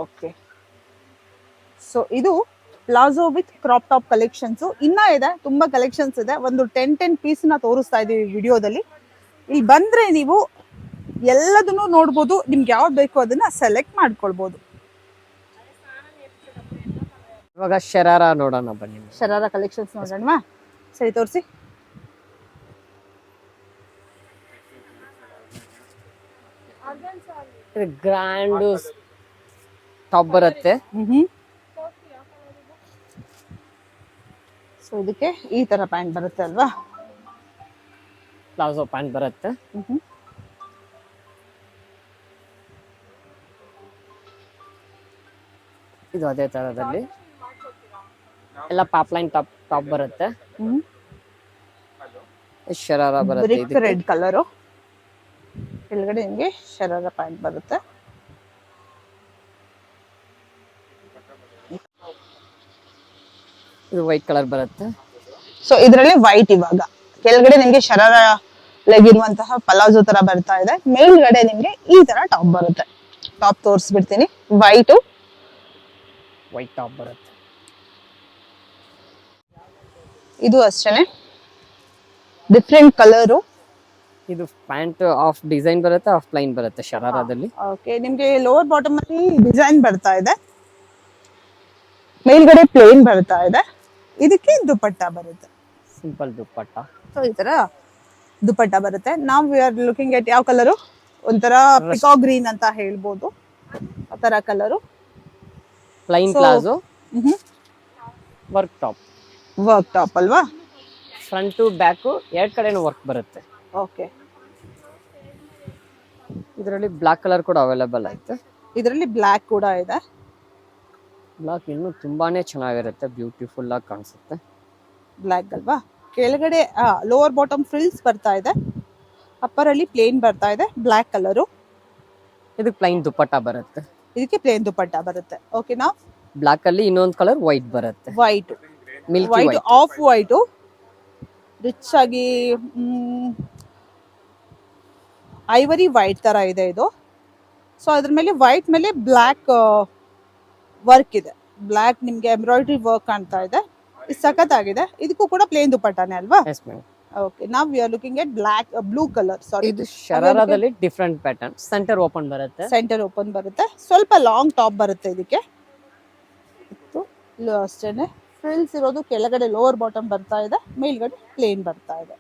ಓಕೆ, ಸೊ ಇದು palazzo with crop top collections. ಇನ್ನ ಇದೆ, ತುಂಬಾ ಕಲೆಕ್ಷನ್ಸ್ ಇದೆ. ಒಂದು 10 ಪೀಸ್ ನ ತೋರಿಸ್ತಾ ಇದೀವಿ ವಿಡಿಯೋದಲ್ಲಿ. ಇಲ್ಲಿ ಬಂದ್ರೆ ನೀವು ಎಲ್ಲದನ್ನು ನೋಡ್ಬೋದು. ನಿಮ್ಗೆ ಯಾವ್ದು ಬೇಕು ಅದನ್ನ ಸೆಲೆಕ್ಟ್ ಮಾಡ್ಕೊಳ್ಬೋದು. ಇವಾಗ ಶರಾರ ನೋಡೋಣ ಬನ್ನಿ. ಶರಾರ ಕಲೆಕ್ಷನ್ಸ್ ನೋಡೋಣವಾ? ಸರಿ, ತೋರಿಸಿ. ಗ್ರ್ಯಾಂಡ್ ಟಾಪ್ ಬರುತ್ತೆ. ಸೊ ಇದಕ್ಕೆ ಈ ತರ ಪ್ಯಾಂಟ್ ಬರುತ್ತೆ ಅಲ್ವಾ? ಪ್ಲಾಜೋ ಪ್ಯಾಂಟ್ ಬರುತ್ತೆ. ಇದು ಅದೇ ತರದಲ್ಲಿ ಎಲ್ಲ ಪಾಪ್ಲೈನ್ ಟಾಪ್ ಬರುತ್ತೆ. ಶರಾರ ಬರುತ್ತೆ. ಬ್ರಿಕ್ ರೆಡ್ ಕಲರ್, ಕೆಳಗಡೆ ನಿಮಗೆ ಶರಾರ ಪ್ಯಾಂಟ್ ಬರುತ್ತೆ. ಇದು ವೈಟ್ ಕಲರ್ ಬರುತ್ತೆ. ಸೊ ಇದರಲ್ಲಿ ವೈಟ್, ಇವಾಗ ಕೆಳಗಡೆ ನಿಮ್ಗೆ ಶರಾರ ಲೆಗ್ ಇರುವಂತಹ ಪಲಾಜೋ ತರ ಬರ್ತಾ ಇದೆ. ಮೇಲ್ಗಡೆ ನಿಮ್ಗೆ ಈ ತರ ಟಾಪ್ ಬರುತ್ತೆ. ಟಾಪ್ ತೋರಿಸ್ಬಿಡ್ತೀನಿ. ವೈಟ್ ಟಾಪ್ ಬರುತ್ತೆ. ಇದು ಅಷ್ಟೇನೆ ಡಿಫ್ರೆಂಟ್ ಕಲರು. ಇದು ಪ್ಯಾಂಟ್ ಆಫ್ ಡಿಸೈನ್ ಬರುತ್ತೆ, ಆಫ್ ಪ್ಲೈನ್ ಬರುತ್ತೆ ಶರಾರದಲ್ಲಿ. ಓಕೆ, ನಿಮ್ಗೆ ಲೋವರ್ ಬಾಟಮ್ ಅಲ್ಲಿ ಡಿಸೈನ್ ಬರ್ತಾ ಇದೆ, ಮೇಲ್ಗಡೆ ಪ್ಲೇನ್ ಬರ್ತಾ ಇದೆ. ಇದಕ್ಕೆ ದುಪಟ್ಟ ಬರುತ್ತೆ, ಸಿಂಪಲ್ ದುಪ್ಪಟ್ಟ. ಸೊ ಈ ತರ ದುಪಟ್ಟ ಬರುತ್ತೆ. ನಾವು ವಿ ಆರ್ ಲುಕಿಂಗ್ ಎಟ್ ಯಾವ ಕಲರು? ಒಂಥರ ಪಿಕಾಕ್ ಗ್ರೀನ್ ಅಂತ ಹೇಳ್ಬೋದು, ಆ ತರ colour. Plain palazzo work top ಅಲ್ವಾ? ಫ್ರಂಟ್ ಟು ಬ್ಯಾಕ್ ಎರಡ್ ಕಡೆನೂ ವರ್ಕ್ ಬರುತ್ತೆ. ಓಕೆ, ಇದರಲ್ಲಿ ಬ್ಲಾಕ್ ಕಲರ್ ಕೂಡ ಅವೈಲೇಬಲ್ ಐತೆ. ಇದರಲ್ಲಿ ಬ್ಲಾಕ್ ಕೂಡ ಇದೆ. ಬ್ಲಾಕ್ ಇನ್ನೂ ತುಂಬಾನೇ ಚೆನ್ನಾಗಿರುತ್ತೆ, ಬ್ಯೂಟಿಫುಲ್ ಆಗಿ ಕಾಣಿಸುತ್ತೆ. ಬ್ಲಾಕ್ ಅಲ್ವಾ? ಕೆಳಗಡೆ ಲೋವರ್ ಬಾಟಮ್ ಫ್ರಿಲ್ಸ್ ಬರ್ತಾ ಇದೆ, ಅಪ್ಪರ್ ಅಲ್ಲಿ ಪ್ಲೇನ್ ಬರ್ತಾ ಇದೆ. Black colour. ಇದಕ್ಕೆ ಪ್ಲೈನ್ ದುಪ್ಪಟ್ಟ ಬರುತ್ತೆ. ಇದಕ್ಕೆ ಪ್ಲೇನ್ ದುಪಟ್ಟ ಬರುತ್ತೆ. ಓಕೆ, ನಾವು ಬ್ಲಾಕ್ ಅಲ್ಲಿ ಇನ್ನೊಂದು ಕಲರ್ ವೈಟ್ ಬರುತ್ತೆ. White, milky white white, off white rich ಆಗಿ ಐವರಿ ವೈಟ್ ತರ ಇದೆ ಇದು. ಸೊ ಅದ್ರ ಮೇಲೆ ವೈಟ್ ಮೇಲೆ ಬ್ಲ್ಯಾಕ್ ವರ್ಕ್ ಇದೆ. ಬ್ಲ್ಯಾಕ್ ನಿಮ್ಗೆ ಎಂಬ್ರಾಯ್ಡ್ರಿ ವರ್ಕ್ ಕಾಣ್ತಾ ಇದೆ. ಇದು ಸಖತ್ತಾಗಿದೆ. ಇದಕ್ಕೂ ಕೂಡ ಪ್ಲೇನ್ ದುಪಟ್ಟಾನೆ ಅಲ್ವಾ? Yes madam. ಓಕೆ, ನಾವ್ we are looking at black blue colour. Sorry, ಇದು ಶರಾರದಲ್ಲಿ ಡಿಫ್ರೆಂಟ್ ಪ್ಯಾಟರ್ನ್. ಸೆಂಟರ್ ಓಪನ್ ಬರುತ್ತೆ, ಸೆಂಟರ್ ಓಪನ್ ಬರುತ್ತೆ. ಸ್ವಲ್ಪ ಲಾಂಗ್ ಟಾಪ್ ಬರುತ್ತೆ ಇದಕ್ಕೆ. ಅಷ್ಟೇನೆ ಫ್ರಿಲ್ಸ್ ಇರೋದು. ಕೆಳಗಡೆ ಲೋವರ್ ಬಾಟಮ್ ಬರ್ತಾ ಇದೆ, ಮೇಲ್ಗಡೆ ಪ್ಲೇನ್ ಬರ್ತಾ ಇದೆ.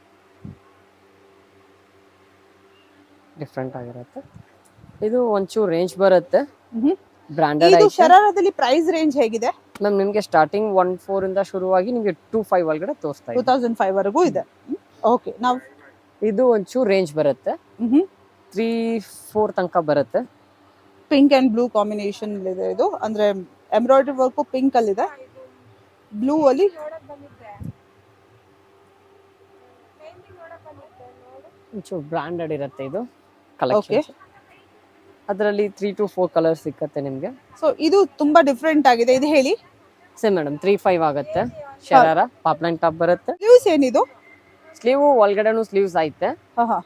ಡಿಫ್ರೆಂಟ್ ಆಗಿರುತ್ತೆ. ಇದು ಒಂಚೂರು ರೇಂಜ್ ಬರುತ್ತೆ, ಬ್ರಾಂಡೆಡ್ ಇದು ಐತೆ. ಶರಾರದಲ್ಲಿ ಪ್ರೈಸ್ ರೇಂಜ್ ಹೇಗಿದೆ? ಮ್ಯಾಮ್ ನಿಮಗೆ ಸ್ಟಾರ್ಟಿಂಗ್ 1,400 ಇಂದ ಶುರುವಾಗಿ ನಿಮಗೆ 2,500 ಒಳಗಡೆ ತೋರಿಸ್ತಾ ಇದೆ. 2005 ವರೆಗೂ ಇದೆ. ಓಕೆ, ನಾವು ಇದು ಒಂಚೂರು ರೇಂಜ್ ಬರುತ್ತೆ, 3-4 ತನಕ ಬರುತ್ತೆ. ಪಿಂಕ್ ಅಂಡ್ ಬ್ಲೂ ಕಾಂಬಿನೇಷನ್ ಇದೆ ಇದು. ಅಂದ್ರೆ ಎಂಬ್ರಾಯ್ಡ್ರಿ ವರ್ಕ್ ಪಿಂಕ್ ಅಲ್ಲಿ ಇದೆ, ಬ್ಲೂ ಅಲ್ಲಿ ಒಂಚೂರು ಬ್ರಾಂಡೆಡ್ ಇರುತ್ತೆ ಇದು ಕಲೆಕ್ಷನ್. ಅದರಲ್ಲಿ 3 to 4 ಕಲರ್ಸ್ ಸಿಕ್ಕತ್ತೆ ನಿಮ್ಗೆ. ಸೊ ಇದು ತುಂಬಾ ಡಿಫ್ರೆಂಟ್ ಆಗಿದೆ, ಇದು ಹೇಳಿ. ಸೇಮ್ ಮೇಡಮ್ 3-5 ಆಗುತ್ತೆ. ಶರಾರ ಪಾಪ್ಲೈನ್ ಟಾಪ್ ಬರುತ್ತೆ. ಸ್ಲೀವ್ಸ್ ಏನಿದು? ಸ್ಲೀವ್ ಒಳಗಡೆನೂ ಸ್ಲೀವ್ಸ್ ಐತೆ.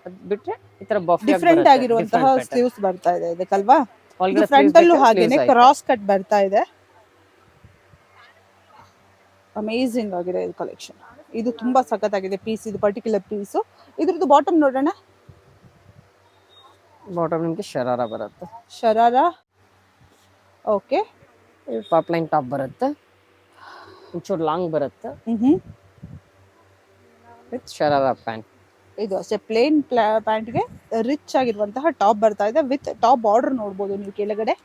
ಅದ್ ಬಿಟ್ರೆ ಈ ತರ ಬಫ್ ಡಿಫ್ರೆಂಟ್ ಆಗಿರುವಂತಹ ಸ್ಲೀವ್ಸ್ ಬರ್ತಾ ಇದೆ ಇದಕ್ಕಲ್ವಾ? ಒಳಗಡೆ ಫ್ರಂಟ್ ಅಲ್ಲೂ ಹಾಗೇನೆ ಕ್ರಾಸ್ ಕಟ್ ಬರ್ತಾ ಇದೆ. ಅಮೇಜಿಂಗ್ ಆಗಿದೆ ಇದು ಕಲೆಕ್ಷನ್. ಇದು ತುಂಬಾ ಸಖತ್ತಾಗಿದೆ ಪೀಸ್, ಇದು ಪರ್ಟಿಕ್ಯುಲರ್ ಪೀಸ್. ಇದ್ರದ್ದು ಬಾಟಮ್ ನೋಡೋಣ. ಬಾಟಮ್ ನಿಮ್ಗೆ ಶರಾರ ಬರುತ್ತೆ. ಶರಾರ, ಓಕೆ. ಪಾಪ್ಲೈನ್ ಟಾಪ್ ಬರುತ್ತೆ, ಒಂಚೂರು ಲಾಂಗ್ ಬರುತ್ತೆ ವಿತ್ ಶರಾರ ಪ್ಯಾಂಟ್. ಇದು ಅಷ್ಟೇ ಪ್ಲೇನ್ ಪ್ಯಾಂಟ್ಗೆ ರಿಚ್ ಆಗಿರುವಂತಹ ಟಾಪ್ ಬರ್ತಾ ಇದೆ ವಿತ್ ಟಾಪ್ ಬಾರ್ಡರ್ ನೋಡ್ಬೋದು ನೀವು ಕೆಳಗಡೆ.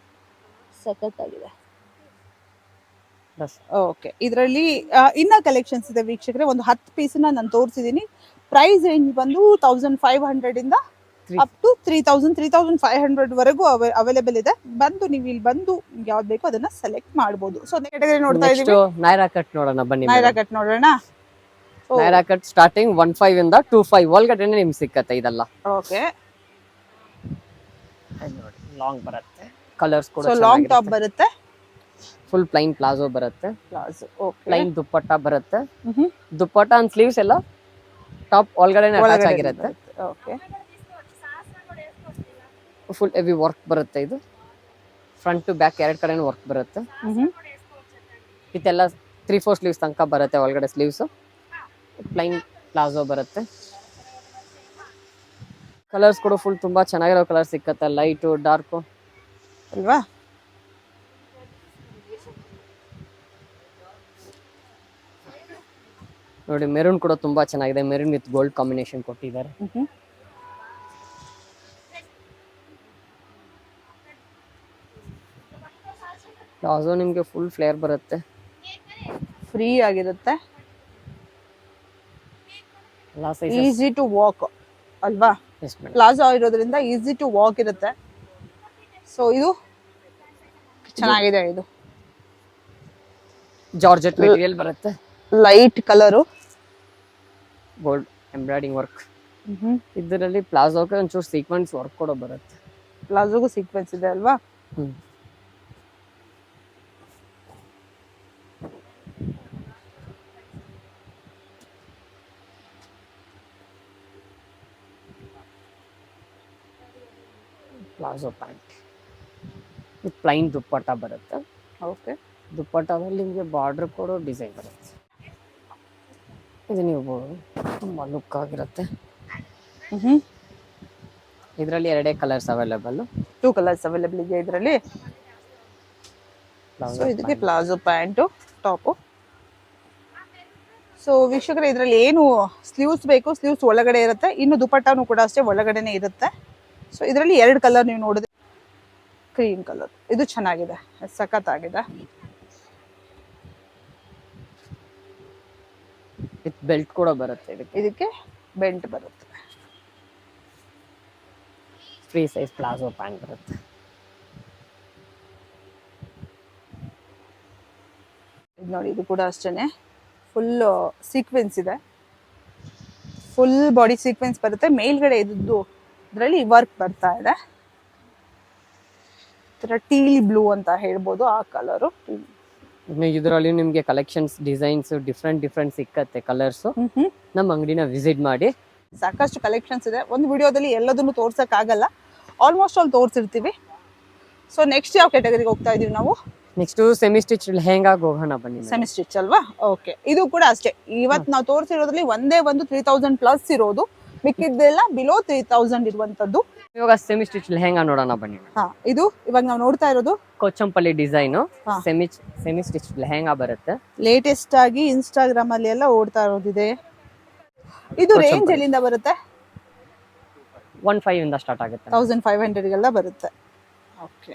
ಸಖತ್ತಾಗಿದೆ. ಓಕೆ, ಇದರಲ್ಲಿ ಇನ್ನ ಕಲೆಕ್ಷನ್ಸ್ ಇದೆ ವೀಕ್ಷಕರೇ. ಒಂದು 10 ಪೀಸ್ನ ನಾನು ತೋರಿಸಿದ್ದೀನಿ. ಪ್ರೈಸ್ ರೇಂಜ್ ಬಂದು 1500 ಇಂದ ಅಪ್ ಟು 3000 3500 ವರೆಗೂ ಅವೈಲೇಬಲ್ ಇದೆ. ಬಂದು ನೀವು ಇಲ್ಲಿ ಬಂದು ಯಾವ್ದು ಬೇಕೋ ಅದನ್ನ ಸೆಲೆಕ್ಟ್ ಮಾಡಬಹುದು. ಸೊ ಕೆಟಗರಿ ನೋಡ್ತಾ ಇದೀವಿ. ನೈರಾ ಕಟ್ ನೋಡೋಣ ಬನ್ನಿ. ನೈರಾ ಕಟ್ ನೋಡೋಣ. ನೈರಾ ಕಟ್ ಸ್ಟಾರ್ಟಿಂಗ್ 15 ಇಂದ 25 ಒಳಗಡೆನೆ ನಿಮ್ಗೆ ಸಿಕ್ಕತ್ತೆ ಇದೆಲ್ಲ. ಓಕೆ, ನೋಡಿ ಲಾಂಗ್ ಬರುತ್ತೆ. ಕಲರ್ಸ್ ಕೂಡ ಸೊ ಲಾಂಗ್ ಟಾಪ್ ಬರುತ್ತೆ. ಫುಲ್ ಪ್ಲೈನ್ ಪ್ಲಾಜೋ ಬರುತ್ತೆ. Palazzo, okay. ಪ್ಲೈನ್ ದುಪ್ಪಟ್ಟ ಬರುತ್ತೆ. ದುಪ್ಪಟ್ಟ ಅಂಡ್ ಸ್ಲೀವ್ಸ್ ಎಲ್ಲ ಟಾಪ್ ಒಳಗಡೆನೆ ಅಟ್ಯಾಚ್ ಆಗಿರುತ್ತೆ. ಓಕೆ, ಫುಲ್ ಹೆವಿ ವರ್ಕ್ ಬರುತ್ತೆ. ಇದು ಫ್ರಂಟ್ ಟು ಬ್ಯಾಕ್ ಎರಡು ಕಡೆನೂ ವರ್ಕ್ ಬರುತ್ತೆ. ಇದೆಲ್ಲ 3-4 ಸ್ಲೀವ್ಸ್ ತನಕ ಬರುತ್ತೆ. ಒಳಗಡೆ ಸ್ಲೀವ್ಸ್ ಪ್ಲೈನ್ ಪ್ಲಾಜೋ ಬರುತ್ತೆ. ಕಲರ್ಸ್ ಕೂಡ ಫುಲ್ ತುಂಬಾ ಚೆನ್ನಾಗಿರೋ ಕಲರ್ ಸಿಕ್ಕತ್ತೆ. ಲೈಟು ಡಾರ್ಕು ಅಲ್ವಾ? ನೋಡಿ ಮೆರೂನ್ ಕೂಡ ತುಂಬಾ ಚೆನ್ನಾಗಿದೆ. ಮೆರೂನ್ ವಿತ್ ಗೋಲ್ಡ್ ಕಾಂಬಿನೇಷನ್ ಕೊಟ್ಟಿದ್ದಾರೆ. ಪ್ಲಾಜೋ ನಿಮ್ಗೆ ಫುಲ್ ಫ್ಲೇರ್ ಬರುತ್ತೆ, ಫ್ರೀ ಆಗಿರುತ್ತೆ, ಎಲ್ಲ ಸೈಜ್ ಈಸಿ ಟು ವಾಕ್ ಅಲ್ವಾ? ಪ್ಲಾಜೋ ಇರೋದ್ರಿಂದ ಈಸಿ ಟು ವಾಕ್ ಇರುತ್ತೆ. ಸೊ ಇದು ಚೆನ್ನಾಗಿದೆ. ಇದು ಜಾರ್ಜೆಟ್ ಮೆಟೀರಿಯಲ್ ಬರುತ್ತೆ. Light colour, gold embroidering work. ಇದರಲ್ಲಿ ಪ್ಲಾಜೋಗೆ ಒಂಚೂರು ಸೀಕ್ವೆನ್ಸ್ ವರ್ಕ್ ಕೂಡ ಬರುತ್ತೆ. ಪ್ಲಾಜೋಗೂ ಸೀಕ್ವೆನ್ಸ್ ಇದೆ ಅಲ್ವಾ? Palazzo pant with plain dupatta ಬರುತ್ತೆ. ಓಕೆ, ದುಪ್ಪಟ್ಟದಲ್ಲಿ ನಿಮಗೆ ಬಾರ್ಡರ್ ಕೊಡೋ ಡಿಸೈನ್ ಬರುತ್ತೆ. ಇದು ನೀವು ತುಂಬ ಲುಕ್ ಆಗಿರುತ್ತೆ. ಇದರಲ್ಲಿ 2 ಕಲರ್ಸ್ ಅವೈಲೇಬಲ್. 2 ಕಲರ್ಸ್ ಅವೈಲೇಬಲ್ ಇದೆ ಇದರಲ್ಲಿ. ಸೊ ಇದಕ್ಕೆ ಪ್ಲಾಜೋ ಪ್ಯಾಂಟು ಟಾಪು. ಸೊ ವೀಕ್ಷಕರೇ, ಇದರಲ್ಲಿ ಏನು ಸ್ಲೀವ್ಸ್ ಬೇಕು ಸ್ಲೀವ್ಸ್ ಒಳಗಡೆ ಇರುತ್ತೆ. ಇನ್ನು ದುಪ್ಪಟ್ಟನೂ ಕೂಡ ಅಷ್ಟೇ ಒಳಗಡೆನೆ ಇರುತ್ತೆ. ಸೊ ಇದರಲ್ಲಿ 2 ಕಲರ್ ನೀವು ನೋಡಿದ್ರೆ, ಕ್ರೀಮ್ ಕಲರ್ ಇದು ಚೆನ್ನಾಗಿದೆ, ಸಖತ್ತಾಗಿದೆ. ವಿತ್ ಬೆಲ್ಟ್ ಕೂಡ ಬರುತ್ತೆ. ಇದಕ್ಕೆ ಬೆಲ್ಟ್ ಬರುತ್ತೆ. ಫ್ರೀ ಸೈಜ್ ಪ್ಲಾಜೋ ಪ್ಯಾಂಟ್ ಬರುತ್ತೆ. ಇದು ನೋಡಿ, ಇದು ಕೂಡ ಅಷ್ಟೇನೆ ಫುಲ್ ಸೀಕ್ವೆನ್ಸ್ ಇದೆ. ಫುಲ್ ಬಾಡಿ ಸೀಕ್ವೆನ್ಸ್ ಬರುತ್ತೆ. ಮೇಲ್ಗಡೆ ಇದ್ದು ಇದರಲ್ಲಿ ವರ್ಕ್ ಬರ್ತಾ ಇದೆ. ಟೀಲ್ ಬ್ಲೂ ಅಂತ ಹೇಳ್ಬೋದು ಆ ಕಲರು. ಇದರಲ್ಲಿ ನಿಮ್ಗೆ ಕಲೆಕ್ಷನ್ಸ್ ಡಿಸೈನ್ಸ್ ಡಿಫ್ರೆಂಟ್ ಸಿಕ್ಕತ್ತೆ. ಕಲರ್ಸ್ ನಮ್ಮ ಅಂಗಡಿನ ವಿಸಿಟ್ ಮಾಡಿ. ಸಾಕಷ್ಟು ಕಲೆಕ್ಷನ್ಸ್ ಇದೆ. ಒಂದು ವಿಡಿಯೋದಲ್ಲಿ ಎಲ್ಲದನ್ನು ತೋರ್ಸಕ್ ಆಗಲ್ಲ, ಆಲ್ಮೋಸ್ಟ್ ಆಲ್ ತೋರಿಸಿರ್ತೀವಿ. ಸೊ ನೆಕ್ಸ್ಟ್ ಯಾವ ಕ್ಯಾಟಗರಿಗೆ ಹೋಗ್ತಾ ಇದೀವಿ ನಾವು? ನೆಕ್ಸ್ಟ್ ಸೆಮಿ ಸ್ಟಿಚ್ ಲೆಹೆಂಗಾಗೆ ಹೋಗೋಣ ಬನ್ನಿ. ಸೆಮಿ ಸ್ಟಿಚ್ ಅಲ್ವಾ? ಓಕೆ, ಇದು ಕೂಡ ಅಷ್ಟೇ. ಇವತ್ತು ನಾವು ತೋರಿಸಿರೋದ್ರಲ್ಲಿ ಒಂದೇ ಒಂದು 3000 ಪ್ಲಸ್ ಇರೋದು, ಮಿಕ್ಕಿದ್ದೆಲ್ಲ ಬಿಲೋ 3000 ಇರುವಂತದ್ದು. ಇವಾಗ ಸೆಮಿ ಸ್ಟಿಚ್ ಲೆಹೆಂಗಾ ನೋಡೋಣ ಬನ್ನಿ. ಇದು ಇವಾಗ ನಾವು ನೋಡ್ತಾ ಇರೋದು ಕೊಚ್ಚಂಪಲ್ಲಿ ಡಿಸೈನ್ ಸೆಮಿ ಸ್ಟಿಚ್ ಲೆಹೆಂಗಾ ಬರುತ್ತೆ. ಲೇಟೆಸ್ಟ್ ಆಗಿ ಇನ್ಸ್ಟಾಗ್ರಾಮ್ ಅಲ್ಲಿ ಎಲ್ಲ ಓಡ್ತಾ ಇರೋದಿದೆ. ಇದು ರೇಂಜ್ ಎಲ್ಲಿಂದ ಬರುತ್ತೆ? 1500 ಇಂದ ಸ್ಟಾರ್ಟ್ ಆಗುತ್ತೆ. 1500 ಗೆಲ್ಲ ಬರುತ್ತೆ. ಓಕೆ,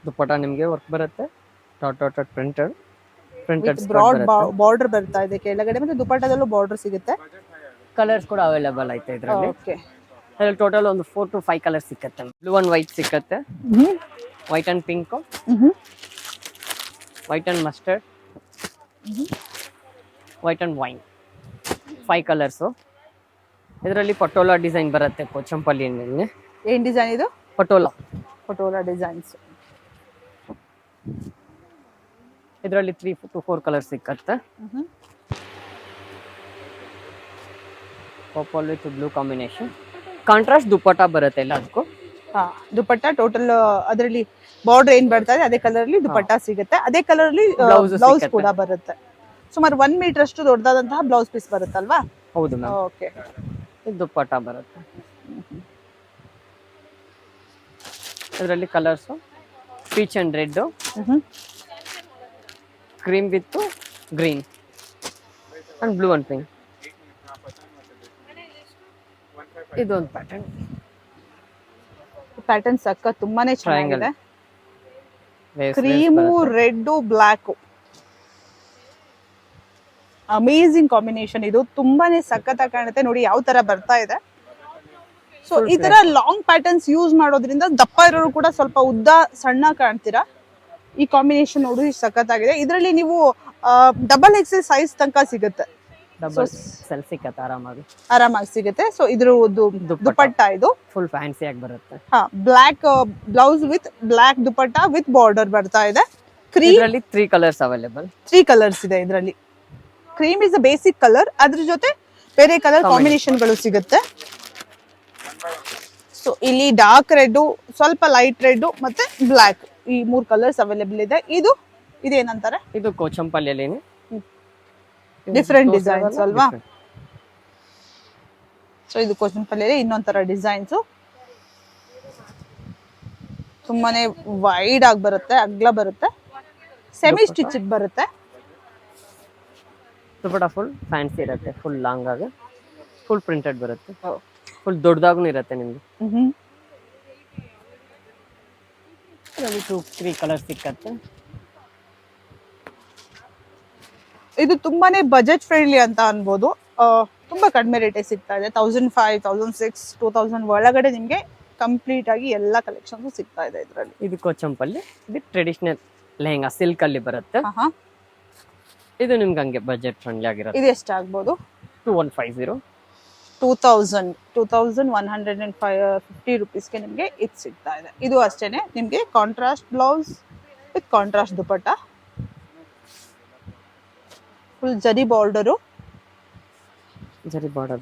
ದುಪ್ಪಟ್ಟ ನಿಮಗೆ ವರ್ಕ್ ಬರುತ್ತೆ. ಡಾಟ್ ಪ್ರಿಂಟೆಡ್ ಬ್ರಾಡ್ ಬಾರ್ಡರ್ ಬರ್ತಾ ಇದೆ ಕೆಳಗಡೆ, ಮತ್ತೆ ದುಪ್ಪಟ್ಟದಲ್ಲೂ ಬಾರ್ಡರ್ ಸಿಗುತ್ತೆ. ಕಲರ್ಸ್ ಕೂಡ ಅವೈಲೇಬಲ್ ಐತೆ ಇದರಲ್ಲಿ. ಓಕೆ, ಅದ್ರಲ್ಲಿ ಟೋಟಲ್ ಒಂದು 4 to 5 ಕಲರ್ಸ್ ಸಿಕ್ಕತ್ತೆ. ಬ್ಲೂ ಅಂಡ್ ವೈಟ್ ಸಿಕ್ಕತ್ತೆ, white and pink, white and mustard, white and wine, 5 colours. ಇದರಲ್ಲಿ ಪಟೋಲಾ ಡಿಸೈನ್ ಬರುತ್ತೆ. ಕೊಚ್ಚಂಪಲ್ಲಿ ಏನ್ ಡಿಸೈನ್ ಇದು? ಪಟೋಲಾ ಪಟೋಲಾ ಡಿಸೈನ್ಸ್. ಇದರಲ್ಲಿ 3 to 4 ಕಲರ್ ಸಿಕ್ಕತ್ತೆ. Purple with blue combination. Contrast dupatta ಬರುತ್ತೆ ಎಲ್ಲದಕ್ಕೂ. ಹಾ, ದುಪಟ್ಟ ಟೋಟಲ್ ಅದರಲ್ಲಿ ಬಾರ್ಡರ್ ಏನ್ ಬರ್ತಾ ಇದೆ ಅದೇ ಕಲರ್ ಅಲ್ಲಿ ದುಪಟ್ಟ ಸಿಗುತ್ತೆ. ಅದೇ ಕಲರ್ ಅಲ್ಲಿ ಬ್ಲೌಸ್ ಕೂಡ ಬರುತ್ತೆ. ಸುಮಾರು 1 ಮೀಟರ್ ಅಷ್ಟು ದೊಡ್ಡದಾದಂತಹ ಬ್ಲೌಸ್ ಪೀಸ್ ಬರುತ್ತಲ್ವಾ? ಹೌದು ಮ್ಯಾಮ್. ಓಕೆ. ಇದು ದುಪ್ಪಟ್ಟ ಬರುತ್ತೆ. ಇದರಲ್ಲಿ colours peach and red, cream with green and blue and pink. ಇದೊಂದು ಪ್ಯಾಟರ್ನ್ ಸಕ್ಕ ತುಂಬಾನೇ ಚೆನ್ನಾಗಿದೆ. Cream, red, black, amazing combination. ಇದು ತುಂಬಾನೇ ಸಖತ್ತಾಗಿ ಕಾಣುತ್ತೆ. ನೋಡಿ ಯಾವ ತರ ಬರ್ತಾ ಇದೆ. ಸೊ ಈ ತರ ಲಾಂಗ್ ಪ್ಯಾಟರ್ನ್ಸ್ ಯೂಸ್ ಮಾಡೋದ್ರಿಂದ ದಪ್ಪ ಇರೋರು ಕೂಡ ಸ್ವಲ್ಪ ಉದ್ದ ಸಣ್ಣ ಕಾಣ್ತೀರಾ. ಈ ಕಾಂಬಿನೇಷನ್ ನೋಡಿ ಸಖತ್ತಾಗಿದೆ. ಇದರಲ್ಲಿ ನೀವು ಡಬಲ್ ಎಕ್ಸೆಲ್ ಸೈಜ್ ತನಕ ಸಿಗುತ್ತೆ. ಆರಾಮಾಗಿ ಸಿಗುತ್ತೆ. ಸೊ ಇದ್ರ ದುಪಟ್ಟ ಇದು ಫುಲ್ ಫ್ಯಾನ್ಸಿ ಆಗಿ ಬರುತ್ತೆ. ಹಾ, black blouse with black dupatta with border ಬರ್ತಾ ಇದೆ. ಇದರಲ್ಲಿ 3 ಕಲರ್ಸ್ ಅವೈಲೇಬಲ್. 3 ಕಲರ್ಸ್ ಇದೆ ಇದರಲ್ಲಿ. Cream is a basic colour, ಅದ್ರ ಜೊತೆ ಬೇರೆ ಕಲರ್ ಕಾಂಬಿನೇಷನ್ ಗಳು ಸಿಗುತ್ತೆ. ಸೊ ಇಲ್ಲಿ ಡಾರ್ಕ್ ರೆಡ್, ಸ್ವಲ್ಪ ಲೈಟ್ ರೆಡ್ ಮತ್ತೆ ಬ್ಲಾಕ್, ಈ 3 ಕಲರ್ಸ್ ಅವೈಲೇಬಲ್ ಇದೆ. ಇದೇನಂತಾರೆ? ಇದು ಕೋಚಂಪಲ್ಲಿಯಲ್ಲಿ ಡಿಫರೆಂಟ್ ಡಿಸೈನ್ಸ್ ಅಲ್ವಾ? ಸೊ ಇದು ಕೋಚಂಪಲ್ಲಿ ಇನ್ನೊಂಥರ ಡಿಸೈನ್ಸ್. ತುಂಬಾನೇ ವೈಡ್ ಆಗಿ ಬರುತ್ತೆ, ಅಗ್ಲ ಬರುತ್ತೆ, ಸೆಮಿ ಸ್ಟಿಚ್ ಬರುತ್ತೆ. ದುಪಟ್ಟ ಫುಲ್ ಫ್ಯಾನ್ಸಿ ಇರುತ್ತೆ, ಫುಲ್ ಲಾಂಗ್ ಆಗಿ ಫುಲ್ ಪ್ರಿಂಟೆಡ್ ಬರುತ್ತೆ. ಫುಲ್ ದೊಡ್ಡದಾಗೂ ಇರುತ್ತೆ ನಿಮ್ಗೆ. 2-3 ಕಲರ್ ಸಿಕ್ಕತ್ತೆ. ಇದು ತುಂಬಾನೇ ಬಜೆಟ್ ಫ್ರೆಂಡ್ಲಿ ಅಂತ ಅನ್ಬೋದು. ತುಂಬಾ ಕಡಿಮೆ ರೇಟ್ ಸಿಗ್ತಾ ಇದೆ. 1500, 1600, 2000 ಒಳಗಡೆ ನಿಮ್ಗೆ ಕಂಪ್ಲೀಟ್ ಆಗಿ ಎಲ್ಲಾ ಕಲೆಕ್ಷನ್ ಸಿಗ್ತಾ ಇದೆ ಇದರಲ್ಲಿ. ಇದು ಕೋಚಂಪಲ್ಲಿ, ಇದು ಟ್ರೆಡಿಷನಲ್ ಲೆಹಂಗಾ ಸಿಲ್ಕ್ ಅಲ್ಲಿ ಬರುತ್ತೆ. ಇದು ನಿಮ್ಗೆ ಹಂಗೆ ಬಜೆಟ್ ಫ್ರೆಂಡ್ಲಿ ಆಗಿರುತ್ತೆ. ಇದು ಎಷ್ಟಾಗ್ಬೋದು? 2150. 2150 ರುಪೀಸ್ಗೆ ನಿಮಗೆ ಇದು ಸಿಗ್ತಾ ಇದೆ. ಇದು ಅಷ್ಟೇನೆ ನಿಮಗೆ contrast blouse with contrast dupatta, full ಜರಿ ಬಾರ್ಡರ್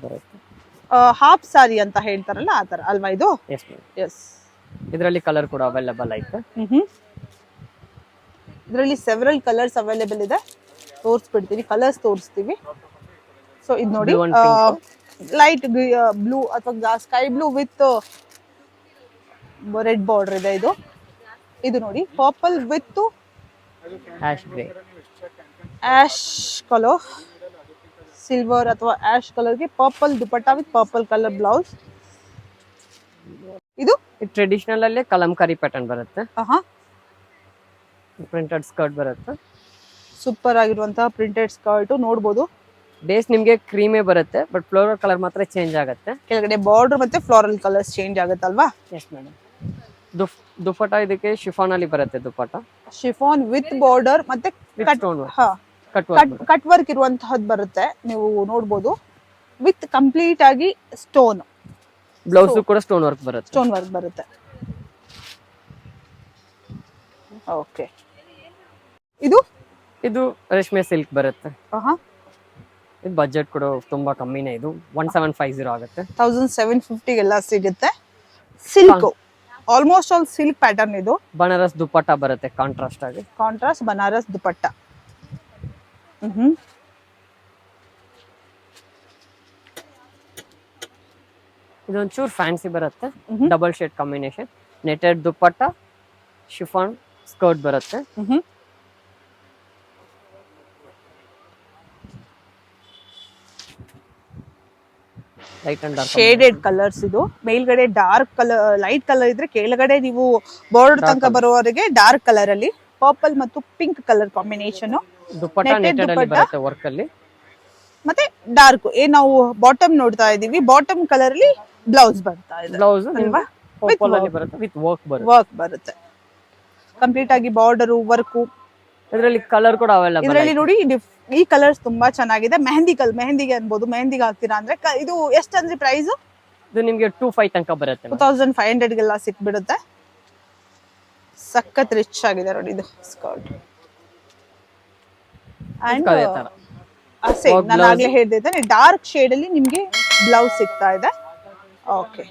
ಬರುತ್ತೆ. ಹಾಫ್ ಸಾರಿ ಅಂತ ಹೇಳ್ತಾರಲ್ಲ ಆ ತರ ಅಲ್ವಾ ಇದು? ಎಸ್. ಇದರಲ್ಲಿ ಕಲರ್ ಕೂಡ ಅವೈಲೇಬಲ್ ಐತೆ. ಇದರಲ್ಲಿ ಸೆವೆರಲ್ ಕಲರ್ಸ್ ಅವೈಲೇಬಲ್ ಇದೆ. ತೋರಿಸ್ಬಿಡ್ತೀನಿ, ಕಲರ್ಸ್ ತೋರಿಸ್ತೀವಿ. ಸೊ ಇದು ನೋಡಿ, ಲೈಟ್ ಬ್ಲೂ ಅಥವಾ sky blue with red border ಇದೆ. ಇದು ನೋಡಿ purple with ash colour, silver ಅಥವಾ ಆಶ್ ಕಲರ್ಗೆ purple dupatta with purple colour blouse. ಇದು ಟ್ರೆಡಿಷನಲ್ ಅಲ್ಲೇ ಕಲಂಕಾರಿ ಪ್ಯಾಟರ್ನ್ ಬರುತ್ತೆ. ಪ್ರಿಂಟೆಡ್ ಸ್ಕರ್ಟ್ ಬರುತ್ತೆ. ಸೂಪರ್ ಆಗಿರುವಂತಹ ಪ್ರಿಂಟೆಡ್ ಸ್ಕರ್ಟ್ ನೋಡಬಹುದು. ಬೇಸ್ ನಿಮ್ಗೆ ಕ್ರೀಮೇ ಬರುತ್ತೆ, ಬಟ್ ಫ್ಲೋರಲ್ ಕಲರ್ ಮಾತ್ರ ಚೇಂಜ್ ಆಗುತ್ತೆ. ಕೆಳಗಡೆ ಬಾರ್ಡರ್ ಮತ್ತೆ ಫ್ಲೋರಲ್ ಕಲರ್ಸ್ ಚೇಂಜ್ ಆಗುತ್ತಲ್ವಾ? Yes madam. ದುಪಟ್ಟ ಇದಕ್ಕೆ ಶಿಫಾನ್ ಅಲ್ಲಿ ಬರುತ್ತೆ. ದುಪಟ್ಟ ಶಿಫಾನ್ ವಿತ್ ಬಾರ್ಡರ್ ಮತ್ತೆ ಕಟ್ ವರ್ಕ್ ಇರುವಂತಹದ್ದು ಬರುತ್ತೆ. ನೀವು ನೋಡಬಹುದು ವಿತ್ ಕಂಪ್ಲೀಟ್ ಆಗಿ ಸ್ಟೋನ್. ಬ್ಲೌಸ್ ಕೂಡ ಸ್ಟೋನ್ ವರ್ಕ್ ಬರುತ್ತೆ. ಓಕೆ. ಇದು ರೇಷ್ಮೆ ಸಿಲ್ಕ್ ಬರುತ್ತೆ. ಇದು ಬಜೆಟ್ ಕೂಡ ತುಂಬಾ ಕಮ್ಮಿನೇ. ಇದು 1750 ಆಗುತ್ತೆ. 1750 ಎಲ್ಲ ಸಿಗುತ್ತೆ. Silk, almost all silk pattern. ಇದು ಬನಾರಸ್ ದುಪಟ್ಟ ಬರುತ್ತೆ, ಕಾಂಟ್ರಾಸ್ಟ್ ಆಗಿ. ಕಾಂಟ್ರಾಸ್ಟ್ ಬನಾರಸ್ ದುಪಟ್ಟ. ಇದೊಂಚೂರು ಫ್ಯಾನ್ಸಿ ಬರುತ್ತೆ. Double shade combination, netted dupatta, chiffon skirt ಬರುತ್ತೆ. Shaded colours. ಇದು ಮೇಲ್ಗಡೆ ಡಾರ್ಕ್ ಕಲರ್, ಲೈಟ್ ಕಲರ್ ಇದ್ರೆ ಕೆಳಗಡೆ ನೀವು ಬಾರ್ಡರ್ ತನಕ ಬರುವವರೆಗೆ ಡಾರ್ಕ್ ಕಲರ್ ಅಲ್ಲಿ ಪರ್ಪಲ್ ಮತ್ತು ಪಿಂಕ್ ಕಲರ್ ಕಾಂಬಿನೇಷನ್. ವರ್ಕ್ ಅಲ್ಲಿ ಮತ್ತೆ ಡಾರ್ಕ್ ನಾವು ಬಾಟಮ್ ನೋಡ್ತಾ ಇದೀವಿ. ಬಾಟಮ್ ಕಲರ್ ಅಲ್ಲಿ ಬ್ಲೌಸ್ ಬರ್ತಾ ಇದೆ. ಬ್ಲೌಸ್ ವರ್ಕ್ ಬರುತ್ತೆ. ಕಂಪ್ಲೀಟ್ ಆಗಿ ಬಾರ್ಡರ್ ವರ್ಕ್. ಇದರಲ್ಲಿ ಕಲರ್ ಕೂಡ ಅವೈಲೇಬಲ್. ಇದರಲ್ಲಿ ನೋಡಿ ಈ ಕಲರ್ಸ್ ತುಂಬಾ ಚೆನ್ನಾಗಿದೆ. ಮೆಹಂದಿಗೆ ಅನ್ಬೋದು. ಮೆಹಂದಿಗೆ ಹಾಕ್ತೀರಾ ಅಂದ್ರೆ ಇದು ಎಷ್ಟು ಅಂದ್ರೆ ಪ್ರೈಸ್? ಇದು ನಿಮ್ಗೆ 2500 ತನಕ ಬರುತ್ತೆ. 2500 ಗೆಲ್ಲ ಸಿಕ್ಬಿಡುತ್ತೆ. ಸಖತ್ ರಿಚ್ ಆಗಿದೆ ನೋಡಿ ಇದು ಸ್ಕರ್ಟ್. ಅಂಡ್ ಅದೇ ತರ ನಾನು ಆಗ್ಲೇ ಹೇಳ್ದೆ ತಾನೆ, ಡಾರ್ಕ್ ಶೇಡ್ ಅಲ್ಲಿ ನಿಮ್ಗೆ ಬ್ಲೌಸ್ ಸಿಗ್ತಾ ಇದೆ. ಓಕೆ.